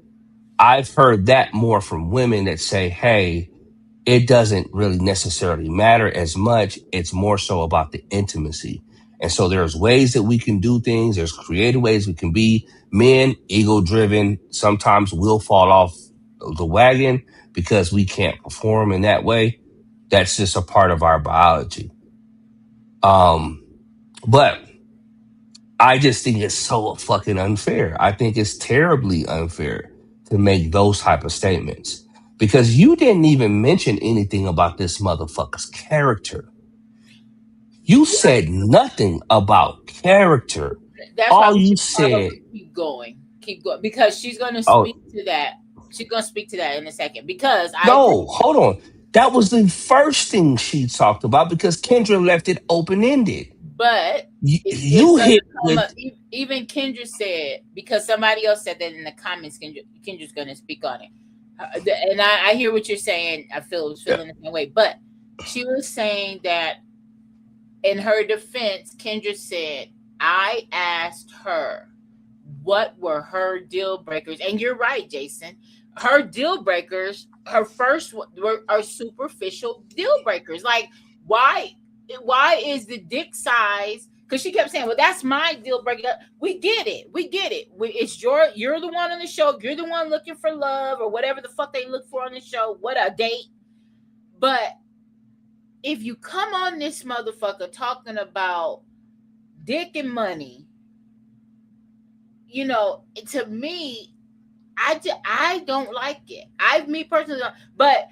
I've heard that more from women that say, hey, it doesn't really necessarily matter as much. It's more so about the intimacy. And so there's ways that we can do things. There's creative ways we can be. Men, ego driven, sometimes will fall off the wagon because we can't perform in that way. That's just a part of our biology. Um, but I just think it's so fucking unfair. I think it's terribly unfair to make those type of statements because you didn't even mention anything about this motherfucker's character. You said nothing about character. That's why All we you should said, probably keep going, because she's going to oh, speak to that. She's going to speak to that in a second, because I agree. no, hold on. That was the first thing she talked about because Kendra left it open ended. But it's You going hit to come with, up. Even Kendra said, because somebody else said that in the comments. Kendra's going to speak on it, and I hear what you're saying. I was yeah. feeling the same way, but she was saying that in her defense, Kendra said, I asked her what were her deal breakers. And you're right, Jason. Her deal breakers, her first are superficial deal breakers. Like, why is the dick size? Because she kept saying, well, that's my deal breaker. We get it. It's you're the one on the show. You're the one looking for love or whatever the fuck they look for on the show. What a date. But if you come on this motherfucker talking about dick and money, to me, I don't like it. Me personally, but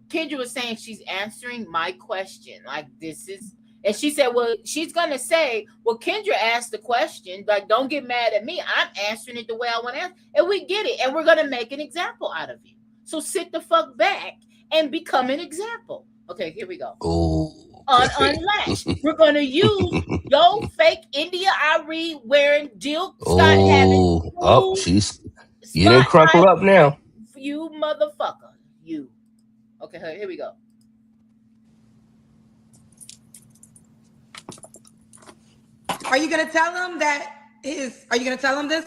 Kendra was saying she's answering my question. Like, this is, and she said, well, she's gonna say, well, Kendra asked the question. Like, don't get mad at me. I'm answering it the way I want to answer, and we get it, and we're gonna make an example out of you. So sit the fuck back and become an example. Okay, here we go. Oh, On Unlatched, we're gonna use your fake India Irie wearing Jill Scott having oh, full you didn't crumple spotlight up now. for you, motherfucker. You. Okay, here we go. Are you gonna tell him are you gonna tell him this?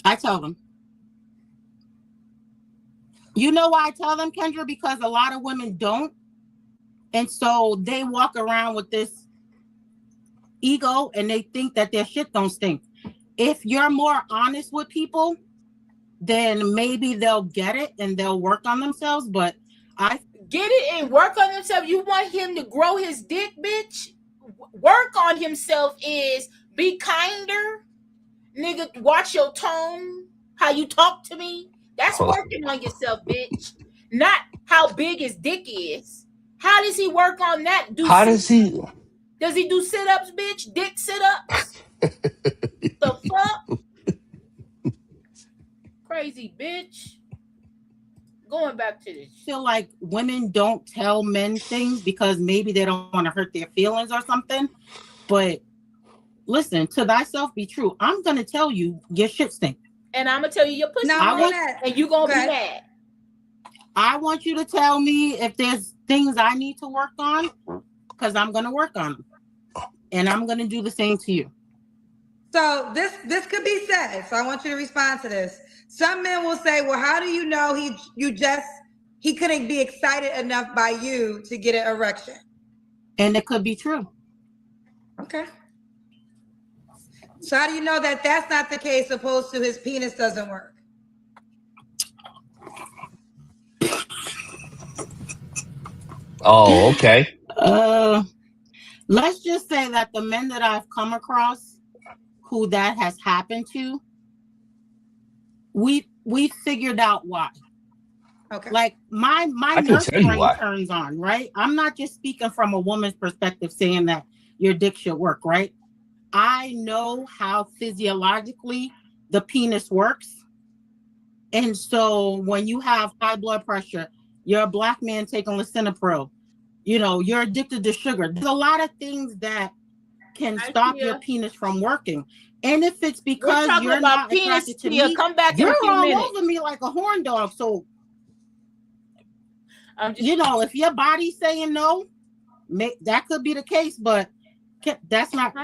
I tell them. You know why I tell them, Kendra? Because a lot of women don't. And so they walk around with this ego and they think that their shit don't stink. If you're more honest with people, then maybe they'll get it and they'll work on themselves. But I get it and work on himself. You want him to grow his dick, bitch? Work on himself is be kinder. Nigga, watch your tone, how you talk to me. That's working on yourself, bitch. Not how big his dick is. How does he work on that? Does he do sit-ups, bitch? Dick sit-ups? The fuck? Crazy bitch. Going back to this. I feel like women don't tell men things because maybe they don't want to hurt their feelings or something. But listen, to thyself be true. I'm going to tell you your shit stink. And I'm going to tell you your pussy and you're going to be mad. I want you to tell me if there's things I need to work on. because I'm going to work on them. And I'm going to do the same to you. So this could be said. So I want you to respond to this. Some men will say, "Well, how do you know he couldn't be excited enough by you to get an erection?" And it could be true. Okay. So how do you know that that's not the case, opposed to his penis doesn't work? Oh, okay. Let's just say that the men that I've come across who that has happened to, we figured out why. Okay. Like my nurse brain turns on, right? I'm not just speaking from a woman's perspective saying that your dick should work, right? I know how physiologically the penis works. And so when you have high blood pressure, you're a black man taking lisinopril, you're addicted to sugar. There's a lot of things that can stop your penis from working. And if it's because you're not attracted to me, come back you're all minutes. Over me like a horn dog. So, if your body's saying no, that could be the case, but that's not.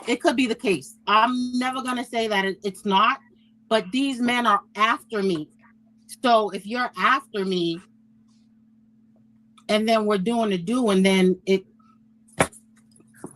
It could be the case. I'm never going to say that it's not, but these men are after me. So if you're after me, and then we're doing the do, and then it.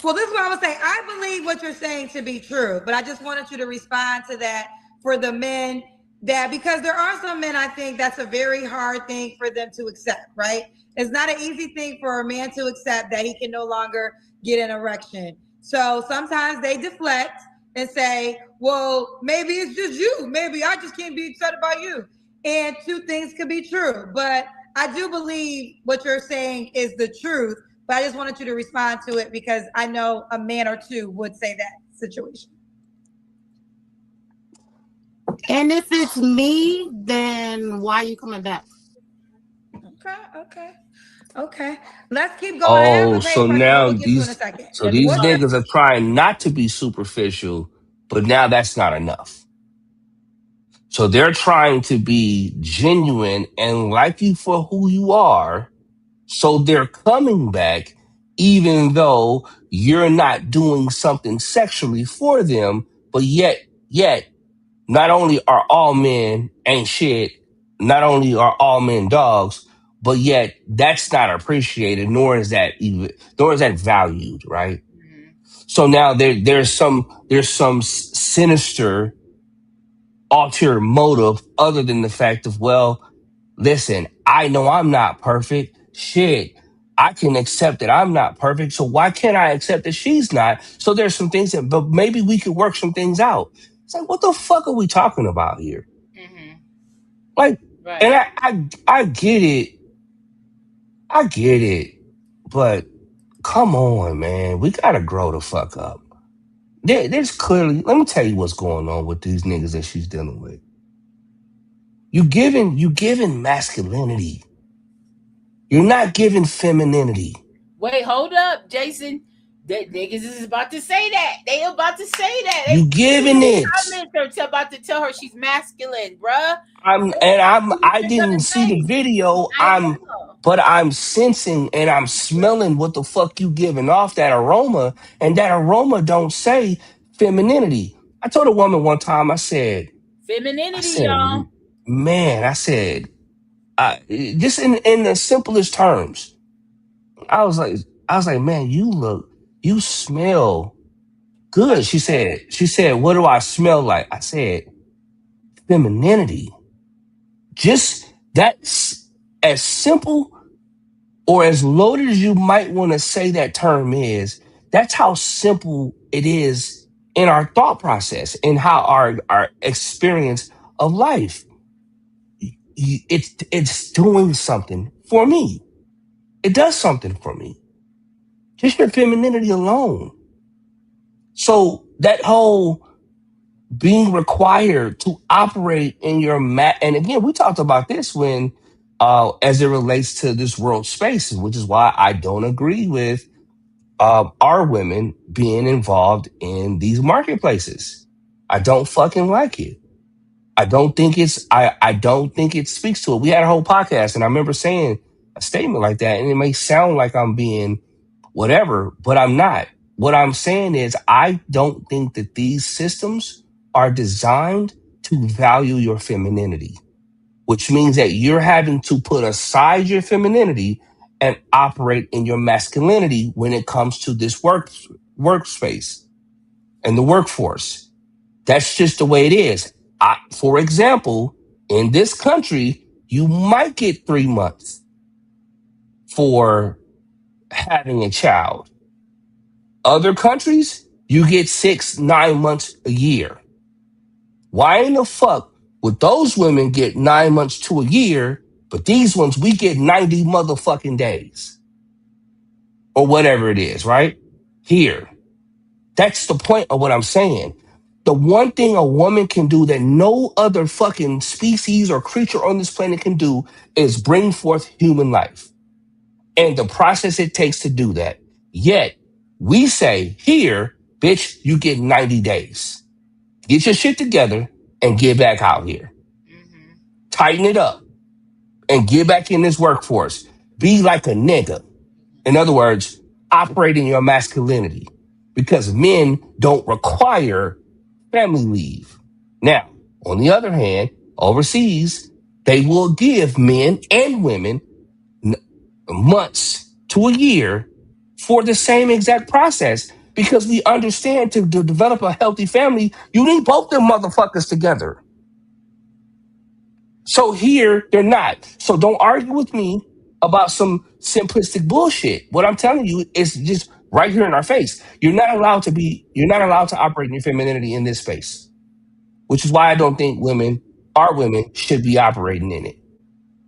Well, this is what I would say. I believe what you're saying to be true, but I just wanted you to respond to that for the men because there are some men, I think that's a very hard thing for them to accept, right? It's not an easy thing for a man to accept that he can no longer get an erection. So sometimes they deflect and say, well, maybe it's just you. Maybe I just can't be excited about you. And two things could be true, but I do believe what you're saying is the truth. But I just wanted you to respond to it because I know a man or two would say that situation. And if it's me, then why are you coming back? Okay. Let's keep going. Oh, so now these niggas are trying not to be superficial, but now that's not enough. So they're trying to be genuine and like you for who you are. So they're coming back even though you're not doing something sexually for them, but yet, not only are all men ain't shit, not only are all men dogs, but yet that's not appreciated, nor is that valued, right? Mm-hmm. So now there's some sinister ulterior motive other than the fact of, well, listen, I know I'm not perfect. Shit, I can accept that I'm not perfect. So why can't I accept that she's not? So there's some things but maybe we could work some things out. It's like, what the fuck are we talking about here? Mm-hmm. Like, right. And I get it. I get it. But come on, man. We gotta grow the fuck up. There's clearly, let me tell you what's going on with these niggas that she's dealing with. You giving masculinity. You're not giving femininity. Wait, hold up, Jason. That niggas is about to say that. They about to say that. You giving it. They're about to tell her she's masculine, bruh. I didn't see the video. But I'm sensing and I'm smelling what the fuck you giving off, that aroma, and that aroma don't say femininity. I told a woman one time, I said, femininity, y'all. Man, I said, just in the simplest terms, I was like, man, you smell good. She said, what do I smell like? I said, femininity. Just that's as simple or as loaded as you might want to say that term is. That's how simple it is in our thought process and how our experience of life. It's doing something for me. It does something for me. Just your femininity alone. So that whole being required to operate in your and again, we talked about this when as it relates to this world space, which is why I don't agree with our women being involved in these marketplaces. I don't fucking like it. I don't think I don't think it speaks to it. We had a whole podcast and I remember saying a statement like that, and it may sound like I'm being whatever, but I'm not. What I'm saying is, I don't think that these systems are designed to value your femininity, which means that you're having to put aside your femininity and operate in your masculinity when it comes to this workspace and the workforce. That's just the way it is. For example, in this country, you might get 3 months for having a child. Other countries, you get 6, 9 months a year. Why in the fuck would those women get 9 months to a year, but these ones we get 90 motherfucking days or whatever it is, right? Here. That's the point of what I'm saying. The one thing a woman can do that no other fucking species or creature on this planet can do is bring forth human life and the process it takes to do that. Yet we say here, bitch, you get 90 days. Get your shit together and get back out here. Mm-hmm. Tighten it up and get back in this workforce. Be like a nigga. In other words, operate in your masculinity because men don't require family leave. Now, on the other hand, overseas, they will give men and women months to a year for the same exact process because we understand to develop a healthy family, you need both them motherfuckers together. So here they're not. So don't argue with me about some simplistic bullshit. What I'm telling you is just right here in our face. You're not allowed to operate in your femininity in this space, which is why I don't think our women, should be operating in it.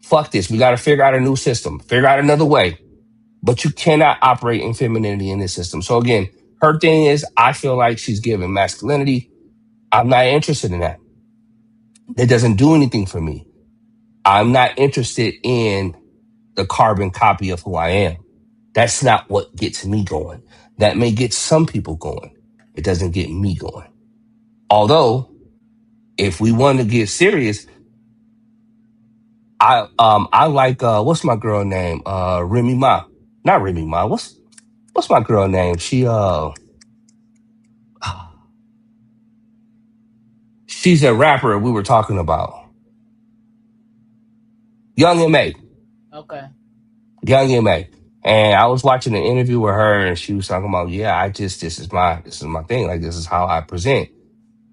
Fuck this. We got to figure out a new system, figure out another way. But you cannot operate in femininity in this system. So again, her thing is, I feel like she's giving masculinity. I'm not interested in that. It doesn't do anything for me. I'm not interested in the carbon copy of who I am. That's not what gets me going. That may get some people going. It doesn't get me going. Although, if we want to get serious, I like what's my girl name? Remy Ma. Not Remy Ma. What's my girl name? She's a rapper we were talking about. Young M.A. Okay. Young M.A. And I was watching an interview with her and she was talking about, yeah, this is my thing. Like this is how I present.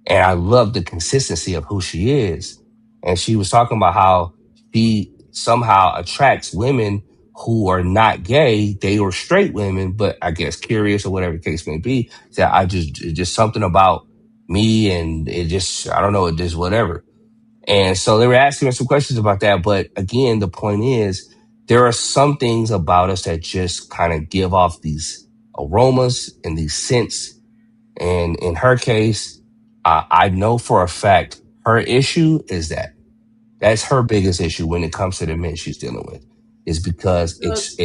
And I love the consistency of who she is. And she was talking about how she somehow attracts women who are not gay. They were straight women, but I guess curious or whatever the case may be. That it's just something about me and it just, I don't know, it just whatever. And so they were asking her some questions about that. But again, the point is, there are some things about us that just kind of give off these aromas and these scents. And in her case, I know for a fact her issue is that's her biggest issue when it comes to the men she's dealing with, is because So,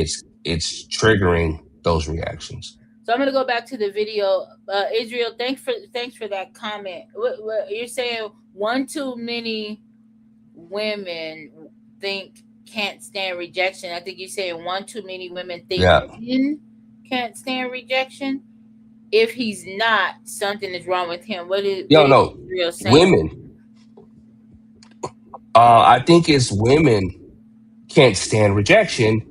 it's triggering those reactions. so I'm gonna go back to the video. Israel, thanks for that comment. What you're saying? One too many women think can't stand rejection. I think you're saying one too many women think Yeah. men can't stand rejection. If he's not, something is wrong with him. What is No, Israel saying? women. I think it's women can't stand rejection.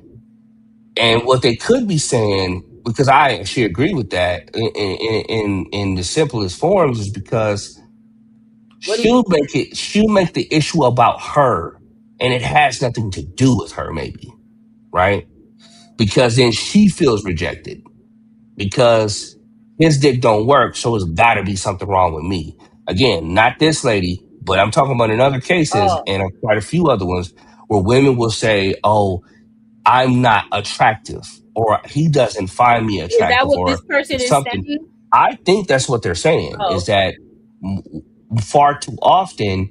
And what they could be saying, because I actually agree with that in the simplest forms, is because What do you? she'll make the issue about her, and it has nothing to do with her, maybe, right? Because then she feels rejected because his dick don't work, so it's got to be something wrong with me. Again, not this lady, but I'm talking about in other cases Oh, and quite a few other ones where women will say, "Oh, I'm not attractive," or "He doesn't find me is that attractive," what or this person is something. saying? I think that's what they're saying, Oh, is okay. that far too often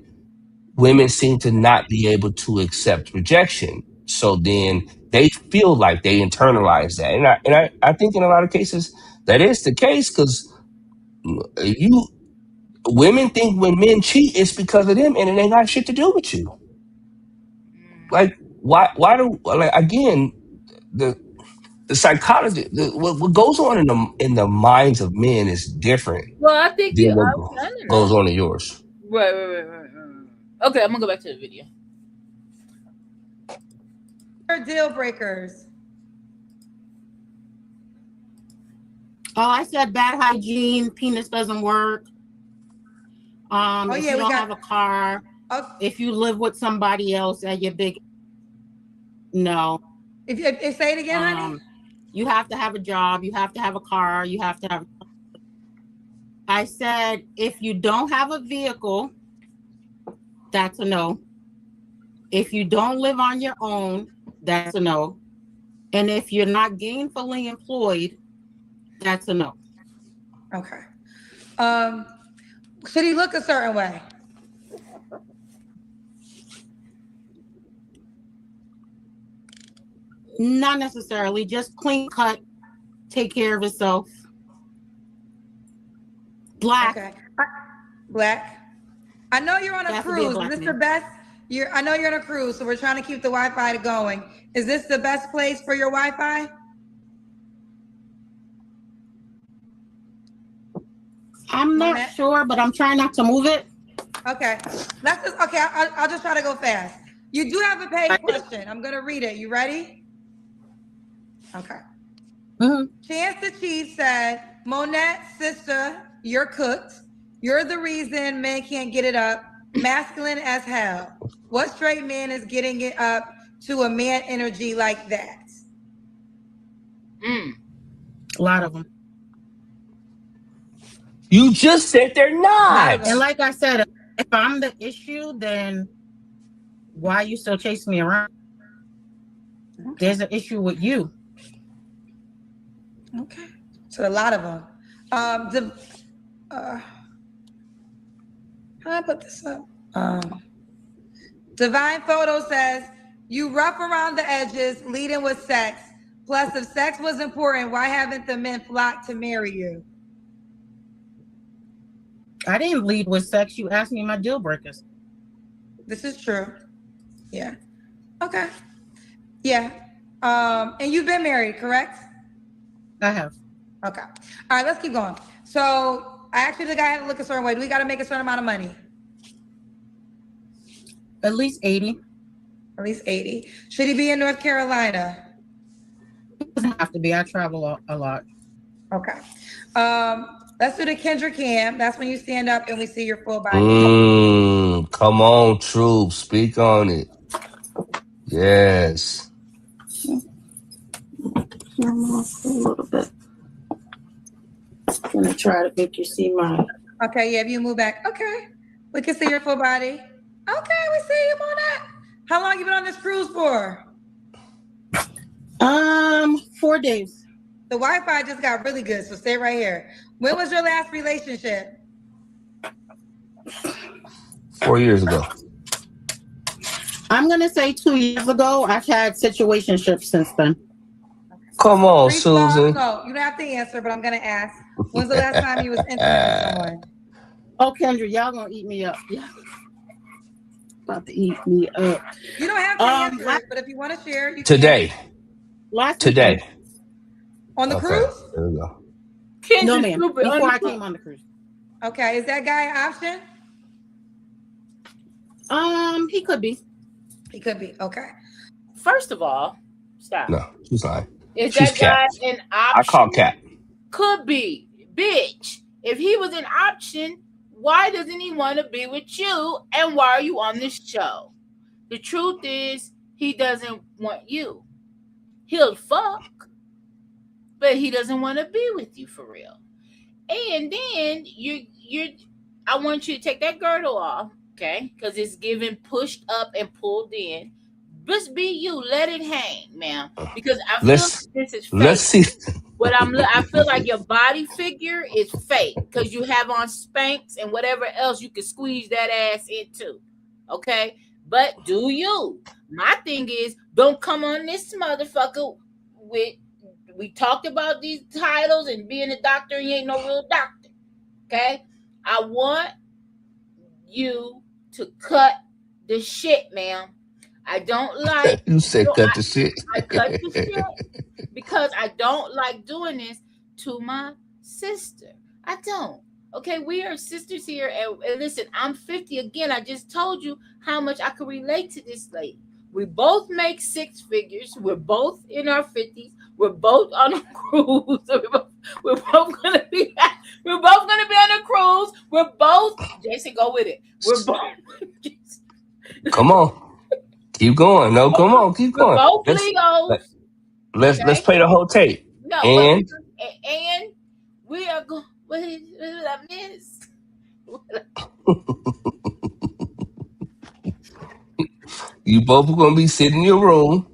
women seem to not be able to accept rejection. So then they feel like they internalize that. I think in a lot of cases that is the case because you women think when men cheat it's because of them and it ain't got shit to do with you. Mm. Like why do like again the the psychology, what goes on in the minds of men is different Well, I think than you. what I don't goes know. on in yours. Right. Okay, I'm gonna go back to the video. Deal breakers. Oh, I said bad hygiene, penis doesn't work. If you don't have a car, if you live with somebody else at your big, no. If say it again, honey. You have to have a job. You have to have a car. You have to have. I said if you don't have a vehicle, that's a no. If you don't live on your own, that's a no. And if you're not gainfully employed, that's a no. Okay. Should he look a certain way? Not necessarily. Just clean cut, take care of himself. Black. Okay. Black. I know you're on a cruise. Is this the best? I know you're on a cruise, so we're trying to keep the Wi-Fi going. Is this the best place for your Wi-Fi? I'm not sure, but I'm trying not to move it. Okay. I'll just try to go fast. You do have a paid question. I'm gonna read it. You ready? Okay. Mm-hmm. Chance the Chief said, Monette, sister, you're cooked. You're the reason men can't get it up. Masculine as hell. What straight man is getting it up to a man energy like that? A lot of them. You just said they're not. And like I said, if I'm the issue, then why are you still chasing me around? Okay. There's an issue with you. Okay. So a lot of them. How do I put this up? Divine Photo says, you rough around the edges, leading with sex. Plus, if sex was important, why haven't the men flocked to marry you? I didn't lead with sex. You asked me my deal breakers. This is true. Yeah. Okay. Yeah. And you've been married, correct? I have. Okay. All right, let's keep going. So I actually the guy had to look a certain way. Do we got to make a certain amount of money? At least 80. At least 80. Should he be in North Carolina? It doesn't have to be. I travel a lot. Okay. Let's do the Kendra cam. That's when you stand up and we see your full body. Come on, Troop. Speak on it. Yes. I'm off a little bit. I'm gonna try to make you see mine. Okay, yeah, if you move back. Okay. We can see your full body. Okay, we see you on that. How long you been on this cruise for? 4 days. The Wi-Fi just got really good, so stay right here. When was your last relationship? 4 years ago. I'm gonna say 2 years ago. I've had situationships since then. Come on, Susan. No, you don't have to answer, but I'm gonna ask. When's the last time you was intimate with someone? Oh, Kendra, y'all gonna eat me up. Yeah. About to eat me up. You don't have to answer, but if you want to share, you today. Can. Today. On the cruise? There we go. No, ma'am. Before I came on the cruise. Okay, is that guy an option? He could be. He could be. Okay. First of all, stop. No, she's lying. Is that guy an option? I call Cap. Could be. Bitch. If he was an option, why doesn't he want to be with you? And why are you on this show? The truth is, he doesn't want you. He'll fuck, but he doesn't want to be with you for real. And then I want you to take that girdle off, okay? Because it's giving pushed up and pulled in. Just be you. Let it hang, ma'am. Because I feel like this is fake. Let's see. I feel like your body figure is fake because you have on Spanx and whatever else you can squeeze that ass into. Okay? But do you? My thing is, don't come on this motherfucker with, we talked about these titles and being a doctor, and you ain't no real doctor. Okay? I want you to cut the shit, ma'am. I don't like. You said cut the shit. I cut the shit. because I don't like doing this to my sister. I don't. Okay, we are sisters here. And listen, I'm 50 again. I just told you how much I could relate to this lady. We both make six figures. We're both in our 50s. We're both on a cruise. We're both gonna be on a cruise. We're both Jason, go with it. We're both Come on, keep going. No, come on, keep we're going. both Let, Leos. let's Okay. play the whole tape. No, but And and we are going. What did I miss? you both are gonna be sitting in your room.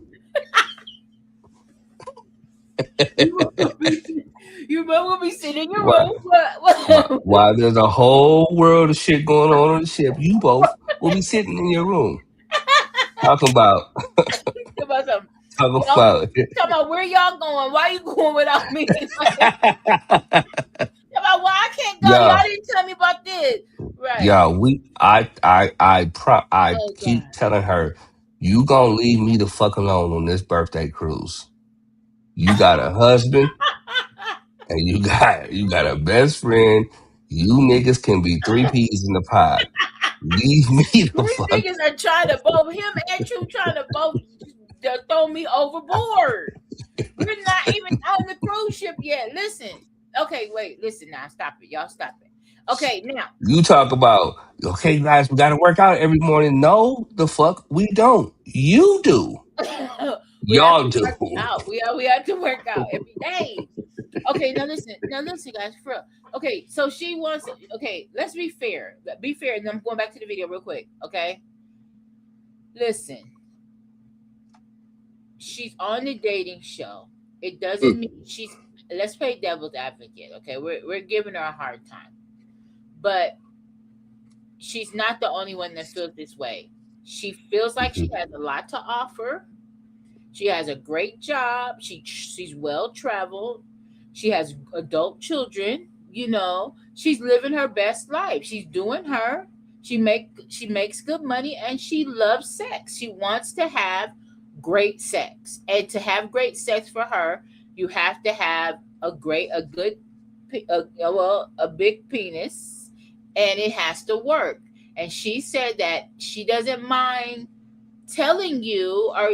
You both will be sitting in your room. While, while there's a whole world of shit going on the ship, you both will be sitting in your room talking about About something. talking Y'all about. talking about where y'all going? Why you going without me? Talking about why I can't go. Yeah, Y'all didn't tell me about this. Right. yeah. I Oh keep God. telling her, you gonna leave me the fuck alone on this birthday cruise. You got a husband and you got a best friend. You niggas can be three peas in the pod. Leave me the These fuck. niggas are trying to both him and you trying to both throw me overboard. We're not even on the cruise ship yet. Listen. Okay, wait. Listen now. Stop it. Y'all stop it. Okay, now. You talk about, okay, guys, we got to work out every morning. No, the fuck, we don't. You do. We have to Y'all do. work out. We have to work out every day. Okay, now listen. Now listen, guys. For real. Okay, so she wants. Okay, let's be fair. Be fair. And I'm going back to the video real quick. Okay, listen. She's on the dating show. It doesn't mean she's. Let's play devil's advocate. Okay, we're giving her a hard time, but she's not the only one that feels this way. She feels like she has a lot to offer. She has a great job. She's well traveled. She has adult children. She's living her best life. She's doing her. She makes good money and she loves sex. She wants to have great sex. And to have great sex for her, you have to have a good a big penis, and it has to work. And she said that she doesn't mind telling you, or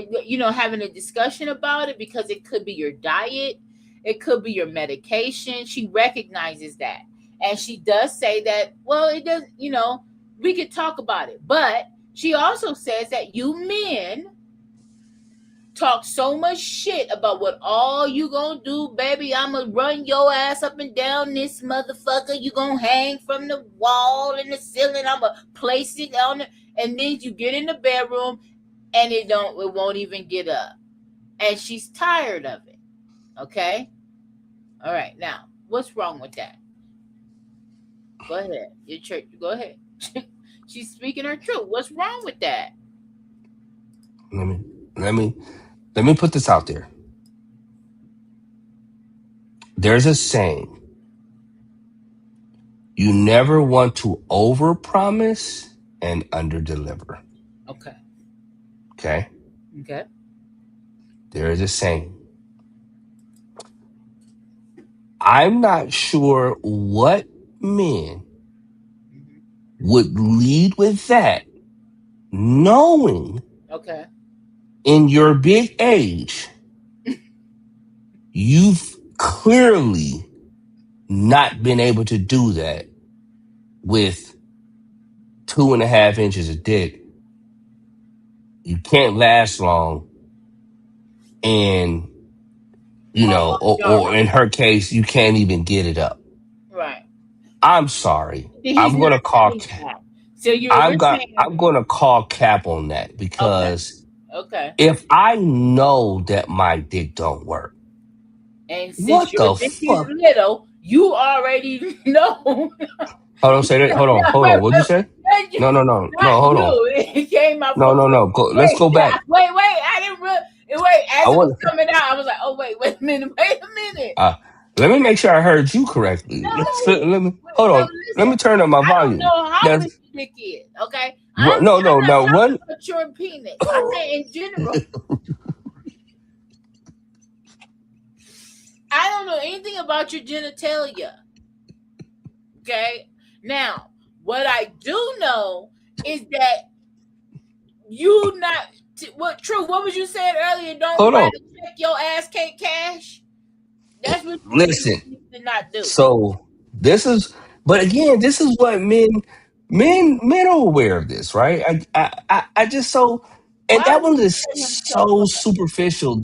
having a discussion about it, because it could be your diet, it could be your medication. She recognizes that, and she does say that, well, it does, we could talk about it. But she also says that you men talk so much shit about what all you gonna do, baby. I'ma run your ass up and down this motherfucker. You gonna hang from the wall and the ceiling. I'ma place it on it, and then you get in the bedroom and it won't even get up. And she's tired of it. Okay? All right. Now, what's wrong with that? Go ahead. Your church, go ahead. She's speaking her truth. What's wrong with that? Let me let me let me put this out there. There's a saying: you never want to overpromise and underdeliver. Okay. Okay? Okay. There is a saying. I'm not sure what men Mhm. would lead with that, knowing Okay. in your big age, you've clearly not been able to do that with 2.5 inches of dick. You can't last long, and Almost or starving. in her case, you can't even get it up. Right. I'm sorry. He's I'm not gonna call. saying that. So we're I'm saying, gonna call cap on that, okay. because Okay. if I know that my dick don't work, And since what your the dick is fuck? little, you already know. Hold on, say that. Hold on, Not, hold on. What'd you say? you, No, no, no, no. not Hold on. you. It came out No, from no, her. no. Go. Let's Wait, go back. wait. I didn't really. Wait, I as it was want. coming out, I was like, oh, wait a minute. Wait a minute. Uh, let me make sure I heard you correctly. No. Let me hold No, on. Let listen. me turn up my I don't volume. know how That's big your dick is, okay? no, I'm no. not Now talking run. about your penis. I'm saying in general. I don't know anything about your genitalia. Okay. Now, what I do know is that you not what true. What was you saying earlier? Don't Hold write on. a check your ass can't cash. That's what you said Listen. you need to not do. So this is, but again, this is what men are aware of this, right? I just so, and Why that would one you is let him tell so somebody? superficial.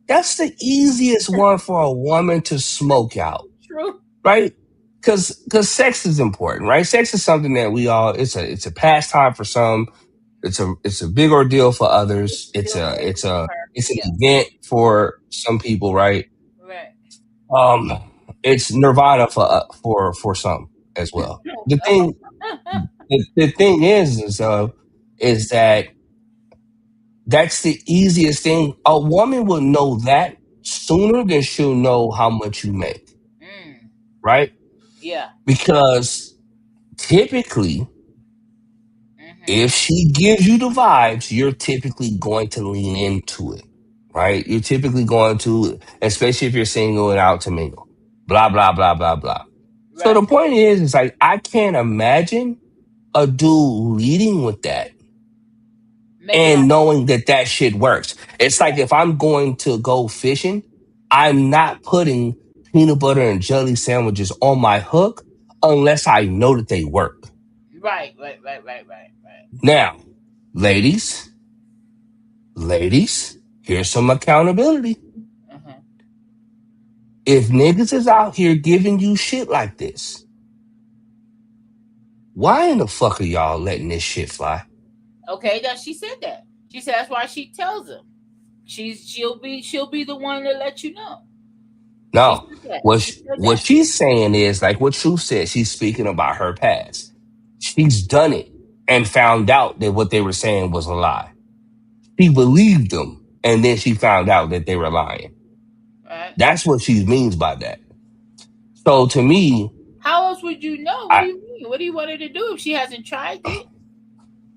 That's the easiest one for a woman to smoke out, True. right? Because sex is important, right? Sex is something that we all, it's a pastime for some. It's a big ordeal for others. It's Still a is it's for a her. it's an Yeah. event for some people, right? Right. Um, it's Nirvana for some as well. The thing is that that's the easiest thing. A woman will know that sooner than she'll know how much you make, Mm, right? yeah. Because typically, Mm-hmm. if she gives you the vibes, you're typically going to lean into it, right? You're typically going to, especially if you're single and out to mingle, blah blah blah blah blah. So Right. the point is like I can't imagine a dude leading with that Make it and happen. knowing that that shit works. It's like if I'm going to go fishing, I'm not putting peanut butter and jelly sandwiches on my hook unless I know that they work. Right. Right. Right. Right. Right. Right. Now, ladies, here's some accountability. Uh-huh. If niggas is out here giving you shit like this, why in the fuck are y'all letting this shit fly? Okay. That she said that. She said that's why she tells him. She'll be the one to let you know. She No. said that. What She said what that. she's saying is like what Truth said. She's speaking about her past. She's done it and found out that what they were saying was a lie. She believed them, and then she found out that they were lying. Right. That's what she means by that. So to me, How else would you know? What do I you mean? What do you want her to do if she hasn't tried it?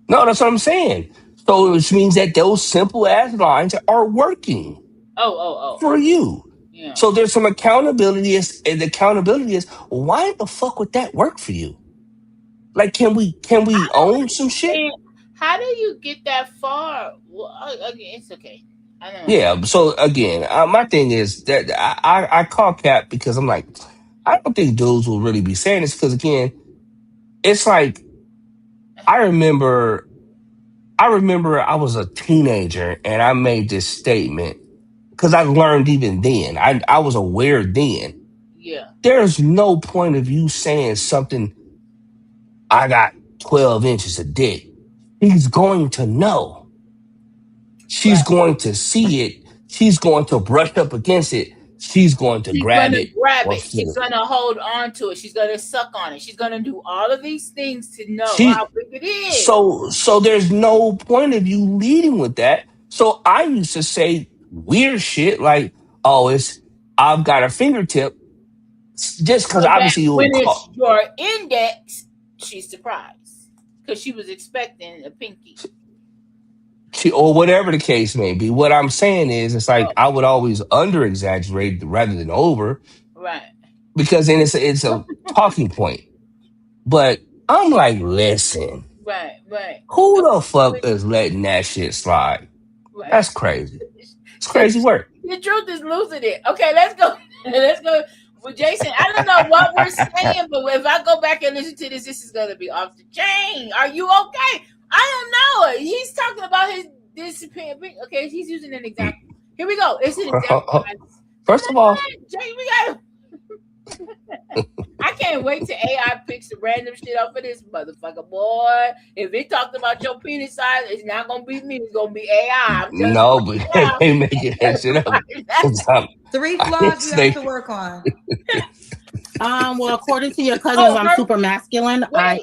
no, that's what I'm saying. So which means that those simple ass lines are working Oh. Oh. Oh. for you. Yeah. So there's some accountability, and the accountability is why the fuck would that work for you? Like, can we I don't own some shit? understand. How do you get that far? Well, okay, it's okay. I don't know. Yeah. So again, my thing is that I call cap because I'm like, I don't think dudes will really be saying this because again, it's like I remember I was a teenager and I made this statement because I learned even then. I was aware then. Yeah. There's no point of you saying something. I got 12 inches of dick. He's going to know. She's Right. going to see it. She's going to brush up against it. She's going to She's grab gonna it grab or it. feel She's it. gonna hold on to it. She's gonna suck on it. She's gonna do all of these things to know how She big it is. so there's no point of you leading with that. So I used to say weird shit like, "Oh, it's I've got a fingertip," just because So that obviously you will when it's call your index, she's surprised because she was expecting a pinky. or whatever the case may be. What I'm saying is, it's like Oh, I would always under exaggerate rather than over right, because then it's a talking point. But I'm like, listen, right, right. who the Okay, fuck is letting that shit slide? right. That's crazy. It's The, crazy work. the truth is losing it. Okay, let's go. Let's go with Jason. I don't know what we're saying, but if I go back and listen to this is gonna be off the chain. Are you okay? I don't know. He's talking about his disappearing. Okay, he's using an example. Here we go. It's an example, guys. First of all, Jay, we got. I can't wait till AI picks the random shit up for this motherfucker, boy. If it talked about your penis size, it's not gonna be me. It's gonna be AI. I'm telling you no, but right they making that shit up. now. 'Cause Three I flaws didn't you have say, to work on. Well, according to your cousins, Oh, I'm super masculine. wait.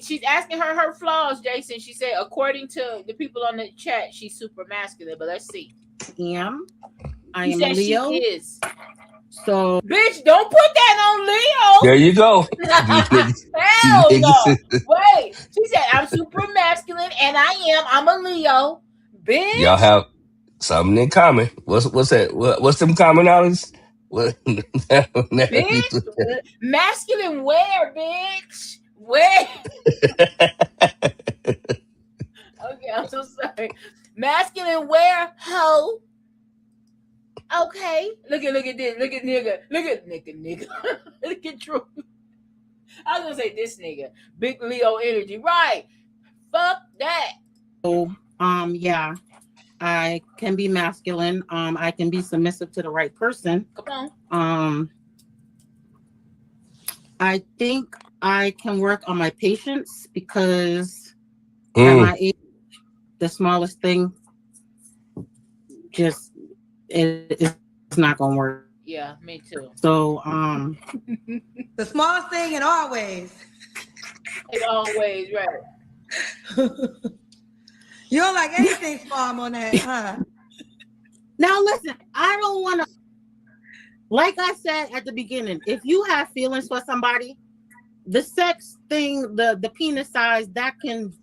She's asking her flaws, Jason. She said, according to the people on the chat, she's super masculine. But let's see. am. I She am a said she Leo. is. So Bitch, don't put that there you go. on These Leo. niggas, these Hell no. niggas, Wait. She said, I'm super masculine and I'm a Leo. y'all Bitch. have Something in common. What's that? What's them commonalities? What? Bitch, masculine wear, bitch. Wear. Okay, I'm so sorry. Masculine wear, hoe. Okay. Look at this. Look at nigga. Look at nigga. Look at True. I was gonna say this nigga. Big Leo energy. Right. Fuck that. So, yeah, I can be masculine. I can be submissive to the right person. Come on. I think I can work on my patience because at Mm, my age, the smallest thing just it's not gonna work. Yeah, me too. So, The smallest thing in all ways. In always, right. You don't like anything small, Monet, huh? now listen, I don't want to. Like I said at the beginning, if you have feelings for somebody, the sex thing, the penis size, that can,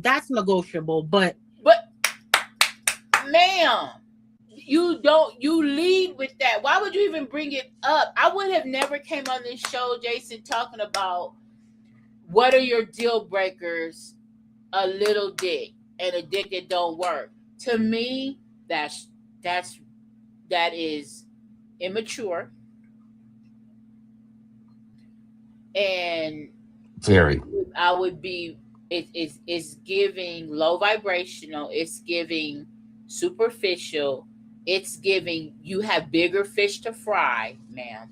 that's negotiable. But ma'am, you lead with that. Why would you even bring it up? I would have never came on this show, Jason, talking about what are your deal breakers, a little dick and a dick that don't work. To me, that's that is immature, and very. I would be it's giving low vibrational, it's giving superficial, it's giving you have bigger fish to fry, ma'am.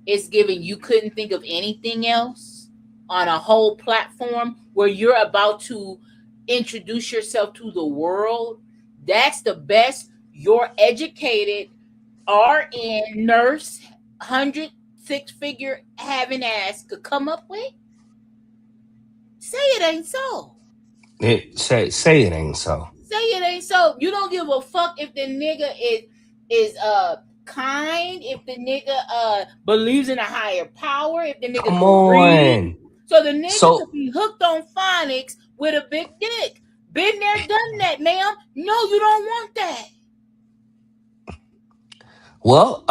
It's giving you couldn't think of anything else on a whole platform where you're about to introduce yourself to the world. That's the best your educated RN nurse 106 figure having ass could come up with. Say it ain't so. Say it ain't so. Say it ain't so. You don't give a fuck if the nigga is kind, if the nigga believes in a higher power, if the nigga Come can read. on. So the nigga So could be hooked on phonics with a big dick. Been there, done that, ma'am. No, you don't want that. well.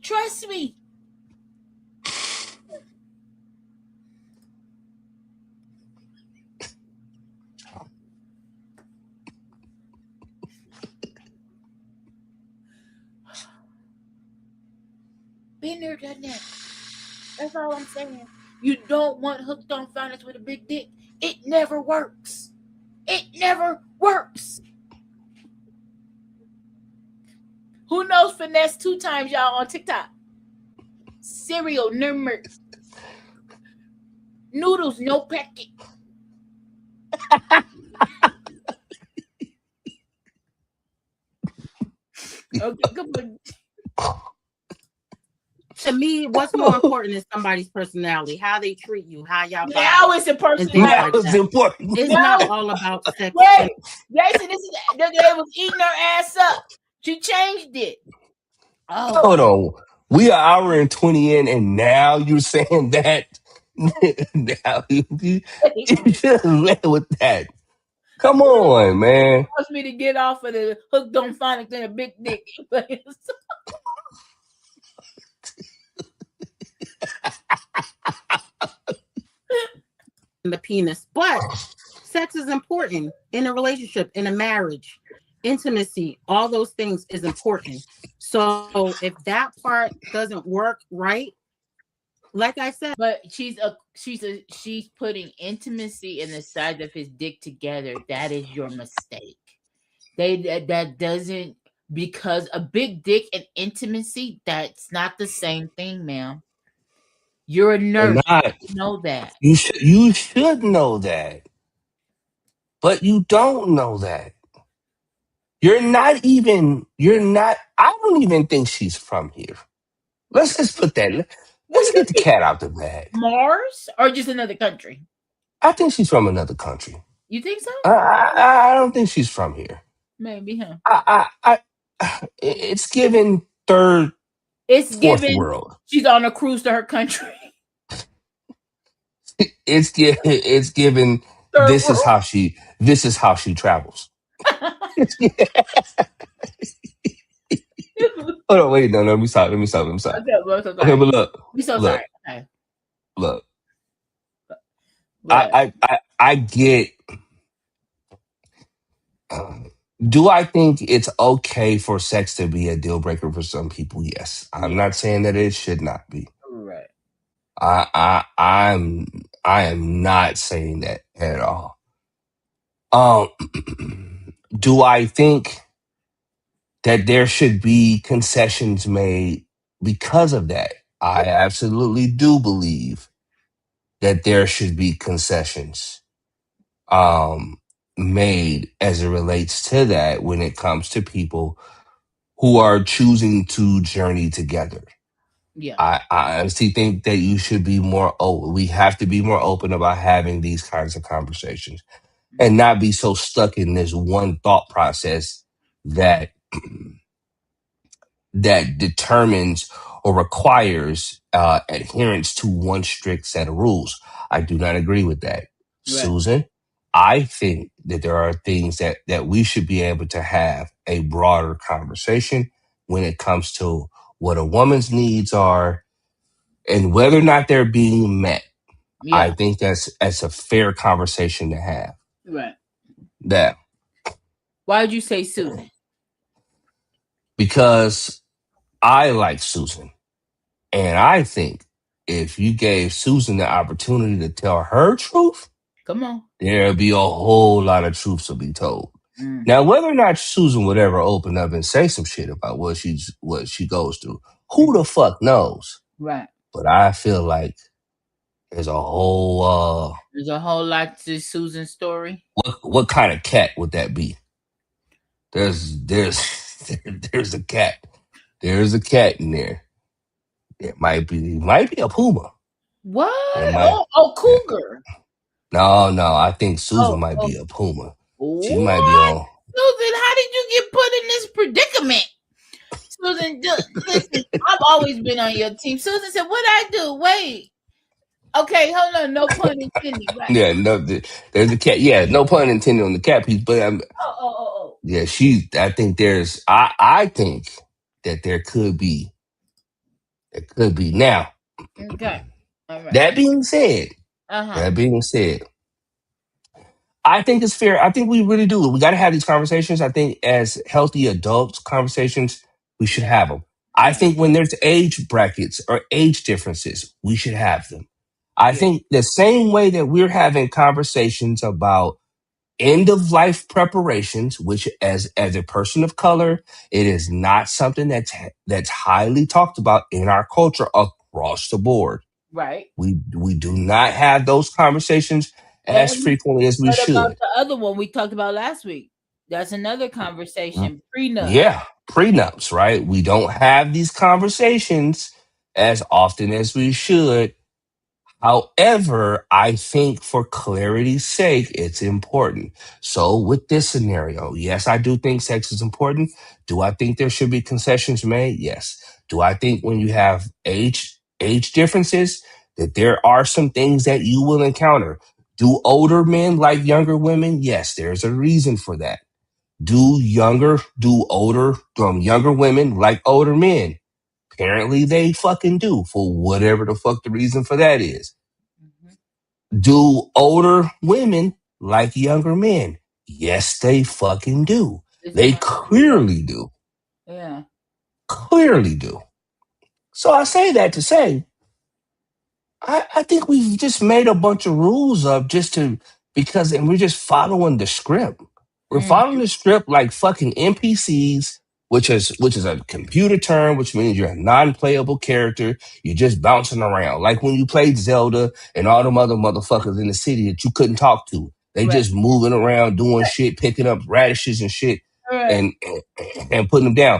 Trust me. Been there, done that. That's all I'm saying. You don't want hooked on phonics with a big dick. It never works. It never works. Who knows finesse 2 times, y'all, on TikTok? Cereal, number. Noodles, no packet. Okay, come on. to me, what's more important is somebody's personality, how they treat you, how y'all Now vibe, it's a and things personality. Now like it's that. important. It's Now not it's all about sex. wait, Jason. This is they was eating her ass up. She changed it. Oh Hold God. on. We are hour and 20 in, and now you're saying that. Now you should have led with that. Come on, man. Wants me to get off of the hooked on phonics and a big dick. The penis, but sex is important in a relationship, in a marriage, intimacy, all those things is important. So if that part doesn't work right, like I said, But she's putting intimacy and the size of his dick together. That is your mistake. That doesn't, because a big dick and intimacy, that's not the same thing, ma'am. You're a They're nurse. not. You know that. You should know that, but you don't know that. You're not. I don't even think she's from here. Let's just put that. What do Let's you get the think? cat out the bag. Mars or just another country? I think she's from another country. You think so? I don't think she's from here. Maybe, huh? It's given third. It's Fourth given. world. She's on a cruise to her country. It's given. Third world. This is how she travels. Hold on, wait, no, no, let me stop. Okay, I'm so Okay, sorry. but look, We so sorry. look, Okay. look. What? I get. Do I think it's okay for sex to be a deal breaker for some people? Yes. I'm Yeah. not saying that it should not be. Right. I am not saying that at all. Um, do I think that there should be concessions made because of that? I absolutely do believe that there should be concessions um made as it relates to that when it comes to people who are choosing to journey together. Yeah. I honestly think that you should be more open. We have to be more open about having these kinds of conversations and Mhm. not be so stuck in this one thought process that that determines or requires adherence to one strict set of rules. I do not agree with that. Right. Susan, I think that there are things that we should be able to have a broader conversation when it comes to what a woman's needs are and whether or not they're being met. I Yeah. think that's a fair conversation to have. Right. That Why would you say Susan? because I like Susan. And I think if you gave Susan the opportunity to tell her truth, Come on. there'll be a whole lot of truths to be told. Mm-hmm. Now, whether or not Susan would ever open up and say some shit about what she goes through, who the fuck knows? Right. But I feel like there's a whole There's a whole lot to Susan's story. what kind of cat would that be? There's there's a cat. There's a cat in there. It might be a puma. What? It might. Oh, Yeah. cougar. No, no. I think Susan Oh, might oh. be a puma. She might be What? on. Susan, how did you get put in this predicament? Susan, listen, I've always been on your team. Susan said, what I do? Wait. Okay, hold on. No pun intended. Right. Yeah, no. There's a cat. Yeah, no pun intended on the cat piece. But Oh. yeah, she. I think there's. I think that there could be. There could be now. Okay. All right. That being said, Uh-huh. that being said, I think it's fair. I think we really do. We got to have these conversations. I think as healthy adults, conversations, we should Yeah. have them. I Yeah. think when there's age brackets or age differences, we should have them. I Yeah. think the same way that we're having conversations about end of life preparations, which as a person of color, it is not something that's highly talked about in our culture across the board. Right. We do not have those conversations as And frequently as we what about should. the other one we talked about last week? That's another Mm, conversation. Prenup. Yeah, prenups, right? We don't have these conversations as often as we should. However, I think for clarity's sake, it's important. So, with this scenario, yes, I do think sex is important. Do I think there should be concessions made? Yes. Do I think when you have age differences that there are some things that you will encounter? Do older men like younger women? Yes, there's a reason for that. Younger women like older men? Apparently they fucking do for whatever the fuck the reason for that is. Mhm. Do older women like younger men? Yes, they fucking do. It's They about yeah. clearly do. Yeah. Clearly do. So I say that to say I think we've just made a bunch of rules up just to because and we're just following the script. We're Mm, following the script like fucking NPCs, which is a computer term, which means you're a non-playable character. You're just bouncing around. Like when you played Zelda and all them other motherfuckers in the city that you couldn't talk to. They right. just moving around doing shit, picking up radishes and shit Right. and putting them down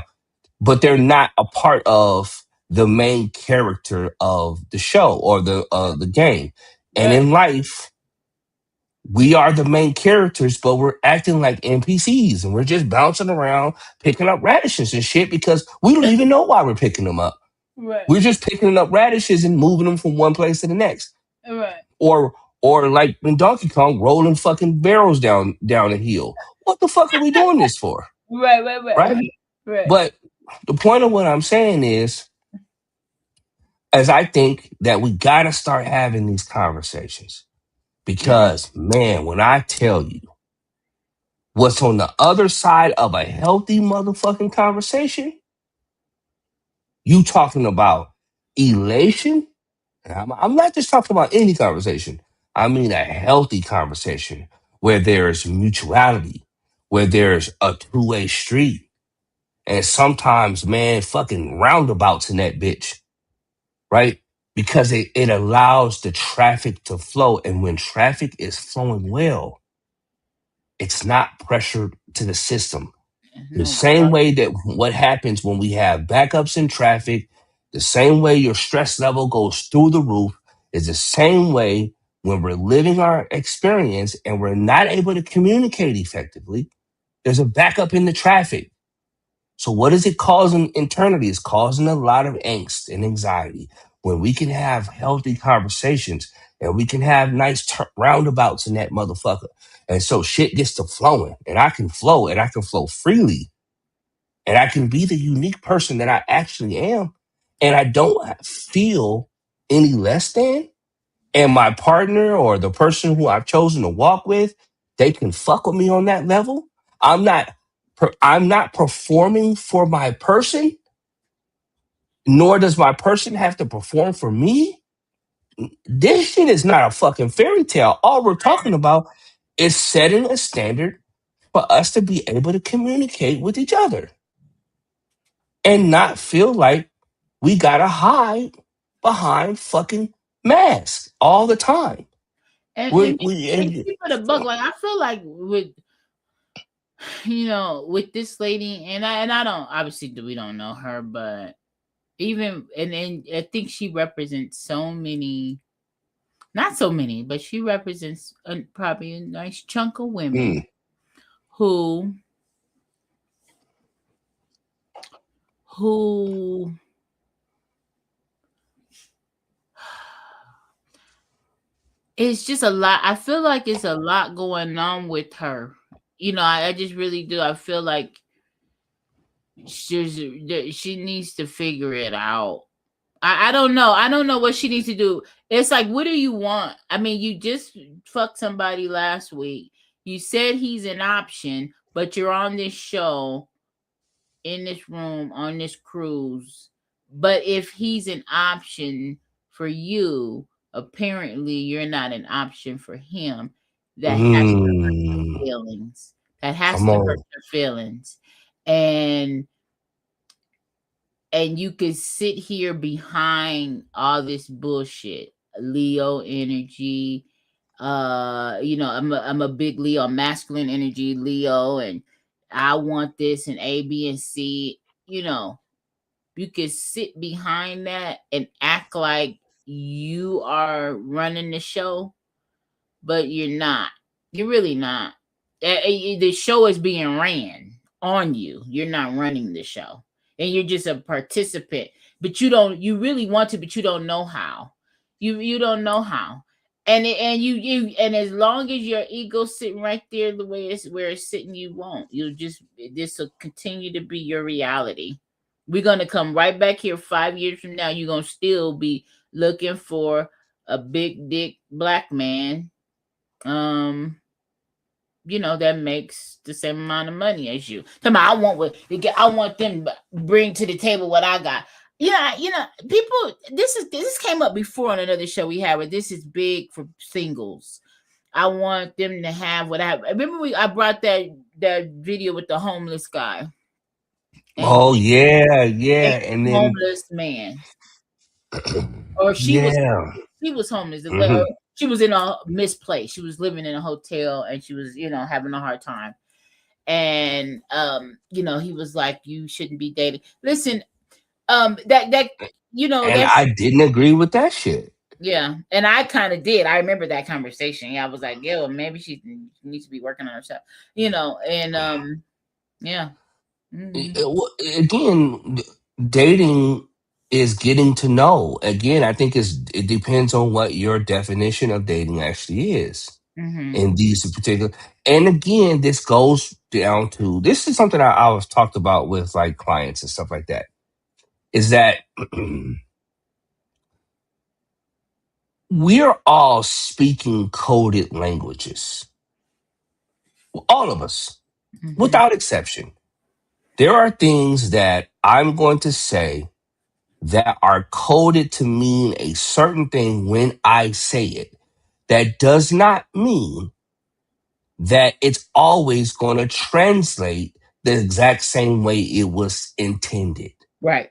but they're not a part of the main character of the show or the game. And Right. in life, we are the main characters, but we're acting like NPCs and we're just bouncing around picking up radishes and shit because we don't even know why we're picking them up. Right. We're just picking up radishes and moving them from one place to the next. Right. Or like in Donkey Kong, rolling fucking barrels down a hill. What the fuck are we doing this for? Right. Right. Right. Right? Right. But the point of what I'm saying is, as I think that we gotta start having these conversations. Because man, when I tell you what's on the other side of a healthy motherfucking conversation, you talking about elation. And I'm not just talking about any conversation. I mean a healthy conversation where there's mutuality, where there's a two-way street. And sometimes, man, fucking roundabouts in that bitch, right? Because it allows the traffic to flow. And when traffic is flowing well, it's not pressured to the system. The No. same way that what happens when we have backups in traffic, the same way your stress level goes through the roof, is the same way when we're living our experience and we're not able to communicate effectively, there's a backup in the traffic. So what is it causing internally? It's causing a lot of angst and anxiety. When we can have healthy conversations and we can have nice roundabouts in that motherfucker. And so shit gets to flowing and I can flow and I can flow freely and I can be the unique person that I actually am. And I don't feel any less than. And my partner or the person who I've chosen to walk with, they can fuck with me on that level. I'm not I'm not performing for my person, nor does my person have to perform for me. This shit is not a fucking fairy tale. All we're talking about is setting a standard for us to be able to communicate with each other and not feel like we gotta hide behind fucking masks all the time. And keep it a bug. Like I feel like with this lady, and I don't obviously we don't know her, but even and I think she represents so many, not so many, but she represents probably a nice chunk of women who who it's just a lot. I feel like it's a lot going on with her. I just really do. I feel like she needs to figure it out. I don't know. I don't know what she needs to do. It's like, what do you want? I mean, you just fucked somebody last week. You said he's an option, but you're on this show, in this room, on this cruise. But if he's an option for you, apparently you're not an option for him. That has to hurt your feelings. That has Come to hurt on. your feelings. And you could sit here behind all this bullshit, Leo energy. I'm a big Leo, masculine energy Leo, and I want this and A, B, and C. You could sit behind that and act like you are running the show, but you're not. You're really not. The show is being ran on you. You're not running the show, and you're just a participant. But you don't. You really want to, but you don't know how. You don't know how. And as long as your ego's sitting right there the way it's where it's sitting, you won't. This will continue to be your reality. We're gonna come right back here 5 years from now. You're gonna still be looking for a big dick black man that makes the same amount of money as you. Come on, I want them to bring to the table what I got. People. This came up before on another show we had, where this is big for singles. I want them to have what I remember. I brought that video with the homeless guy. Oh yeah, And yeah. And then homeless man, or yeah. she was homeless. Hmm. She was in a misplaced. She was living in a hotel, and she was having a hard time. And he was like, you shouldn't be dating. Listen, that And that's I didn't agree with that shit. yeah, and I kind of did. I remember that conversation. Yeah, I was like, yeah, well, maybe she needs to be working on herself, and yeah. Mm-hmm. Again, dating is getting to know. Again, I think it depends on what your definition of dating actually is Mm-hmm. in these particular. And again, this goes down to this is something I was talked about with like clients and stuff like that. Is that we're all speaking coded languages, all of us, Mm-hmm. without exception. There are things that I'm going to say that are coded to mean a certain thing when I say it. That does not mean that it's always going to translate the exact same way it was intended. Right.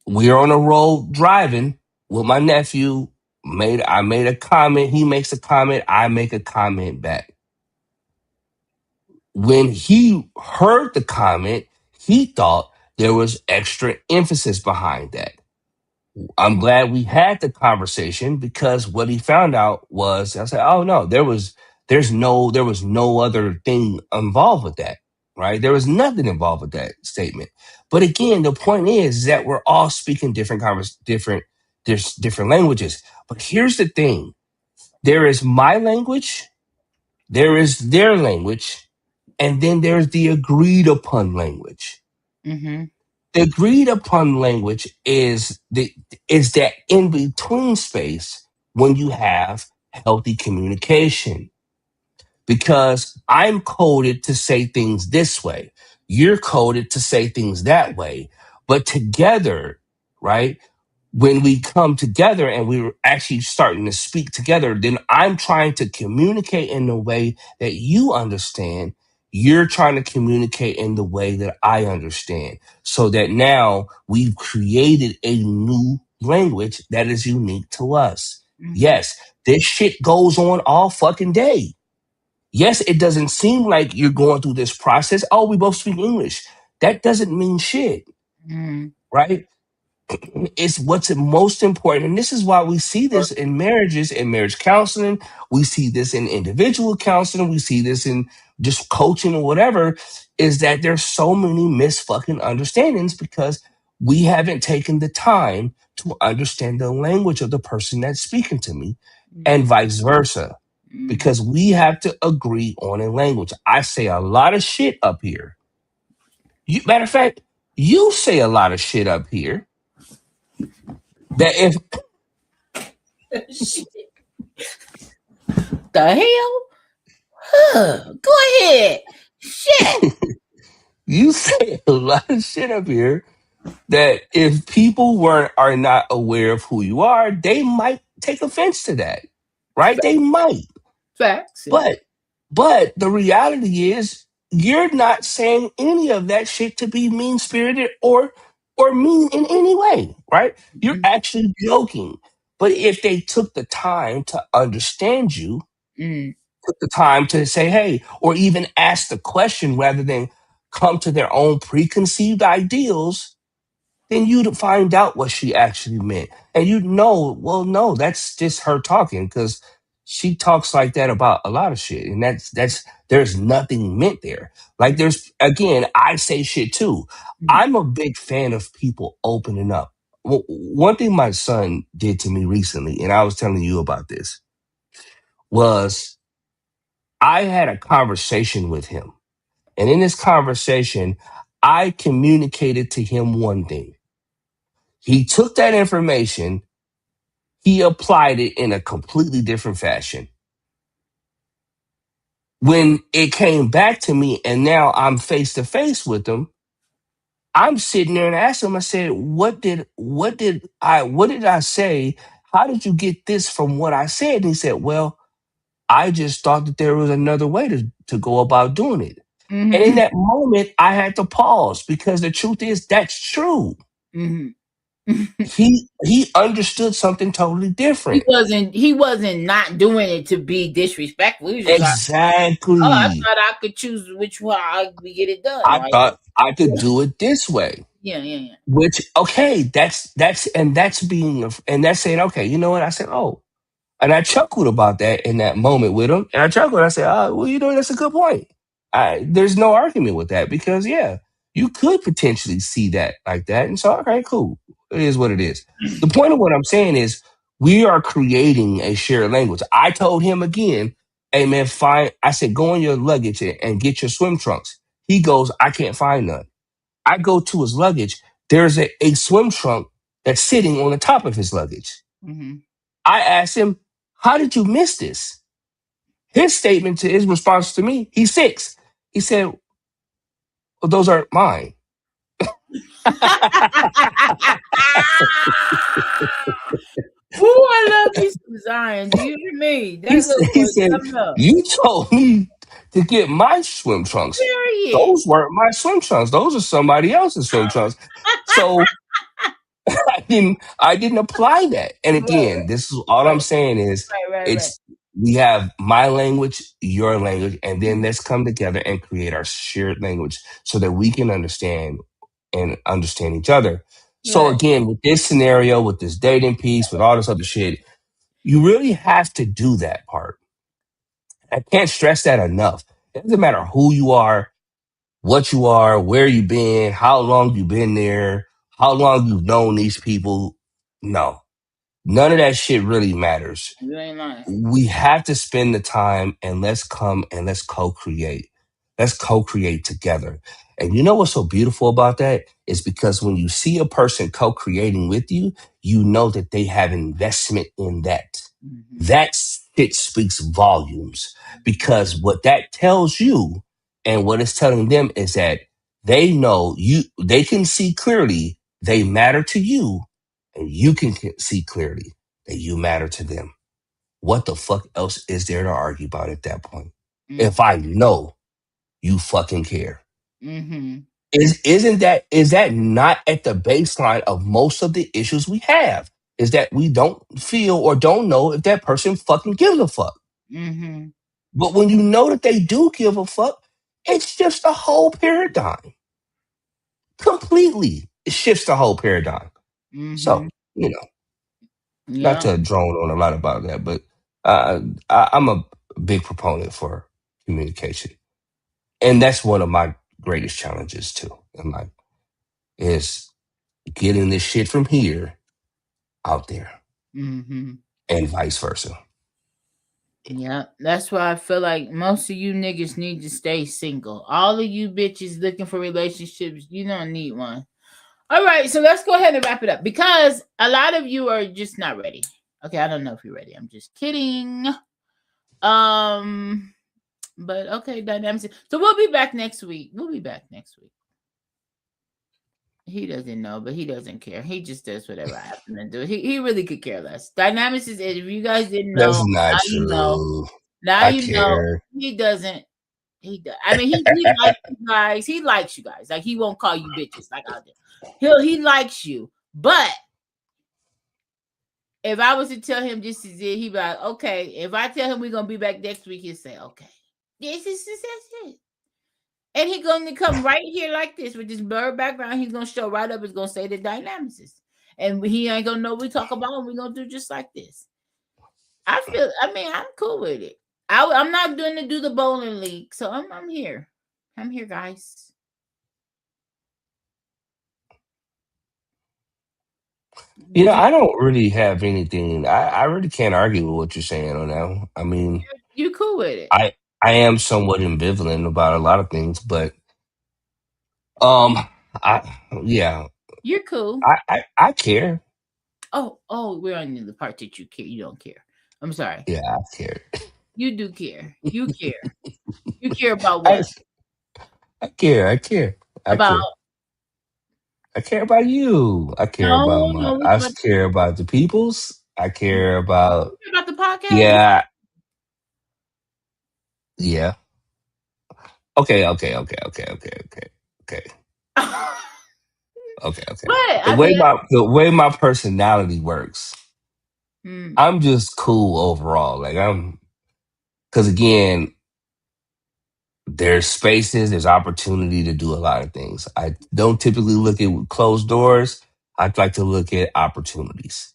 We're on a road driving with my nephew. I made a comment. He makes a comment. I make a comment back. When he heard the comment, he thought there was extra emphasis behind that. I'm glad we had the conversation because what he found out was I said, "Oh no, there was no other thing involved with that, right? There was nothing involved with that statement." But again, the point is that we're all speaking there's different languages. But here's the thing: there is my language, there is their language, and then there's the agreed upon language. Mm-hmm. The agreed upon language is that in between space when you have healthy communication. Because I'm coded to say things this way, you're coded to say things that way, but together, right? When we come together and we're actually starting to speak together, then I'm trying to communicate in the way that you understand. You're trying to communicate in the way that I understand. So that now we've created a new language that is unique to us. Mm-hmm. Yes, this shit goes on all fucking day. Yes, it doesn't seem like you're going through this process. Oh, we both speak English. That doesn't mean shit, Mm-hmm. right? It's what's most important. And this is why we see this in marriages, in marriage counseling. We see this in individual counseling. We see this in just coaching or whatever, is that there's so many misfucking understandings because we haven't taken the time to understand the language of the person that's speaking to me and vice versa. Mm-hmm. Because we have to agree on a language. I say a lot of shit up here. Matter of fact, you say a lot of shit up here that if The hell? Go ahead. Shit. you say a lot of shit up here that if people weren't are not aware of who you are, they might take offense to that. Right? They might. Facts. Yeah. But the reality is you're not saying any of that shit to be mean spirited or mean in any way, right? You're Mm-hmm. actually joking. But if they took the time to understand you, Mm-hmm. took the time to say, hey, or even ask the question rather than come to their own preconceived ideals, then you'd find out what she actually meant. And you'd know, well, no, that's just her talking because she talks like that about a lot of shit. And there's nothing meant there. Like there's, again, I say shit too. I'm a big fan of people opening up. One thing my son did to me recently, and I was telling you about this, was I had a conversation with him. And in this conversation, I communicated to him one thing. He took that information, he applied it in a completely different fashion. When it came back to me and now I'm face to face with him, I'm sitting there and asking him, I said, what did I say? How did you get this from what I said? And he said, well, I just thought that there was another way to go about doing it. And in Mm-hmm. that moment, I had to pause because the truth is that's true. Mm-hmm. He understood something totally he different. wasn't he wasn't not doing it to be disrespectful. He was just like, oh, I Exactly. thought I could choose which one we get it done. I Like, thought I could do it this way. yeah, yeah, yeah. Which okay, and that's saying okay. You know what? I said oh, and I chuckled about that in that moment with him, and I chuckled. I said, oh, well, you know, that's a good point. There's no argument with that because yeah. you could potentially see that like that. And so, okay, cool. It is what it is. The point of what I'm saying is we are creating a shared language. I told him again, hey man, find, I said, go in your luggage and get your swim trunks. He goes, I can't find none. I go to his luggage. There's a swim trunk that's sitting on the top of his luggage. Mm-hmm. I asked him, how did you miss this? His statement to his response to me, he's 6. He said, well, those aren't mine. Ooh, I love me some Zion. Do you hear me? That little He boy said, coming up. you told me to get my swim trunks. Period. Those weren't my swim trunks. Those are somebody else's swim trunks. So I didn't apply that. And Right, again, this is all I'm saying is right. it's we have my language, your language, and then Mhm. let's come together and create our shared language so that we can understand and understand each other. So Right. again, with this scenario, with this dating piece, with all this other shit, you really have to do that part. I can't stress that enough. It doesn't matter who you are, what you are, where you've been, how long you've been there, how long you've known these people. No, none of that shit really matters. You ain't lying. We have to spend the time and let's come and let's co-create. Let's co-create together. And you know what's so beautiful about that is because when you see a person co-creating with you, you know that they have investment in that. Mm-hmm. That shit speaks volumes because what that tells you and what it's telling them is that they know you, they can see clearly they matter to you and you can see clearly that you matter to them. What the fuck else is there to argue about at that point? If I know you fucking care. Mm-hmm. Is that not at the baseline of most of the issues we have? Is that we don't feel or don't know if that person fucking gives a fuck. Mm-hmm. But when you know that they do give a fuck, it shifts the whole paradigm. Completely. It shifts the whole paradigm. Mm-hmm. So, you know, not Yeah. to drone on a lot about that, but I'm a big proponent for communication, and that's one of my greatest challenges too. In life is getting this shit from here out there, Mm-hmm. and vice versa. Yeah. That's why I feel like most of you niggas need to stay single. All of you bitches looking for relationships, you don't need one. All right, so let's go ahead and wrap it up because a lot of you are just not ready. Okay, I don't know if you're ready. I'm just kidding. Um, but okay, dynamics. So we'll be back next week. We'll be back next week. He doesn't know, but he doesn't care. He just does whatever I happen to do. He really could care less. Dynamics is if you guys didn't That's know, not now you know. true. Now I you know. care. He doesn't. He does. I mean, he likes you guys. He likes you guys. Like he won't call you bitches like I do. He likes you, but if I was to tell him this is it, he'd be like, okay. If I tell him we're gonna be back next week, he'll say, okay. That's it. And he's gonna come right here like this with this blurred background. He's gonna show right up. It's gonna say the dynamics. And he ain't gonna know what we talk about, and we're gonna do just like this. I mean, I'm cool with it. I'm not doing to do the bowling league, so I'm here. I'm here, guys. You know, Would you I don't really have anything. I really can't argue with what you're saying on that. I mean, you cool with it? I I am somewhat ambivalent about a lot of things, but um, I yeah, You're cool. I care. Oh, we're on the part that you care. You don't care. I'm sorry. Yeah, I care. You do care. You care. You care about I what? I care. I care. I About care. I care about you. I care about my. no, we I about care about the peoples. I care about. the podcast. Yeah. Yeah. Okay. Okay. Okay. Okay. Okay. Okay. Okay. Okay. Okay. What? I mean, The way my personality works, mm, I'm just cool overall. Like I'm because again, there's spaces, there's opportunity to do a lot of things. I don't typically look at closed doors. I'd like to look at opportunities.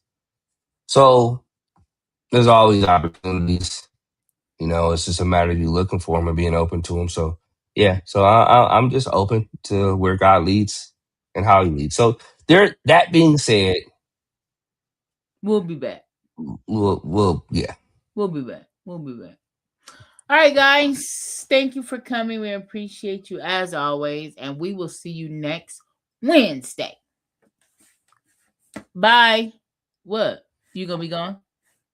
So there's always opportunities. You know, it's just a matter of you looking for them and being open to them. So yeah. So I'm just open to where God leads and how He leads. So there. That being said, We'll be back. yeah. We'll be back. We'll be back. All right, guys. Thank you for coming. We appreciate you as always. And we will see you next Wednesday. Bye. What? You gonna be gone?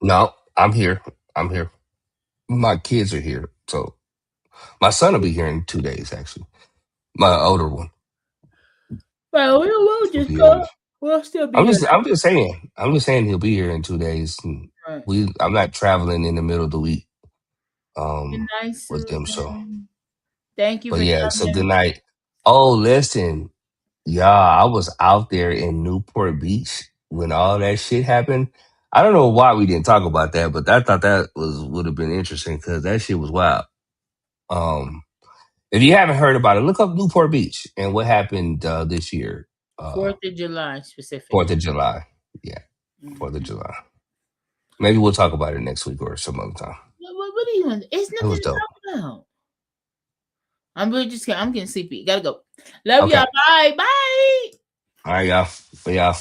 No, I'm here. I'm here. My kids are here. So my son will be here in 2 days. Actually, my older one Well, we'll will just be go. here. We'll still be here. I'm just saying. I'm just saying he'll be here in 2 days. And Right. I'm not traveling in the middle of the week. Good night, With them. So, Susan. Thank you but for yeah. So good coming. night. Oh, listen, yeah, I was out there in Newport Beach when all that shit happened. I don't know why we didn't talk about that, but I thought that would have been interesting because that shit was wild. Um, if you haven't heard about it, look up Newport Beach and what happened this year, uh, 4th of July Fourth specifically. of July. Yeah, Fourth of Mhm. July. Maybe we'll talk about it next week or some other time. What are you doing? It's It nothing was to dope. talk about. I'm really just kidding. I'm getting sleepy. Gotta go. Love Okay, y'all. Bye. Bye. all right, y'all. For y'all.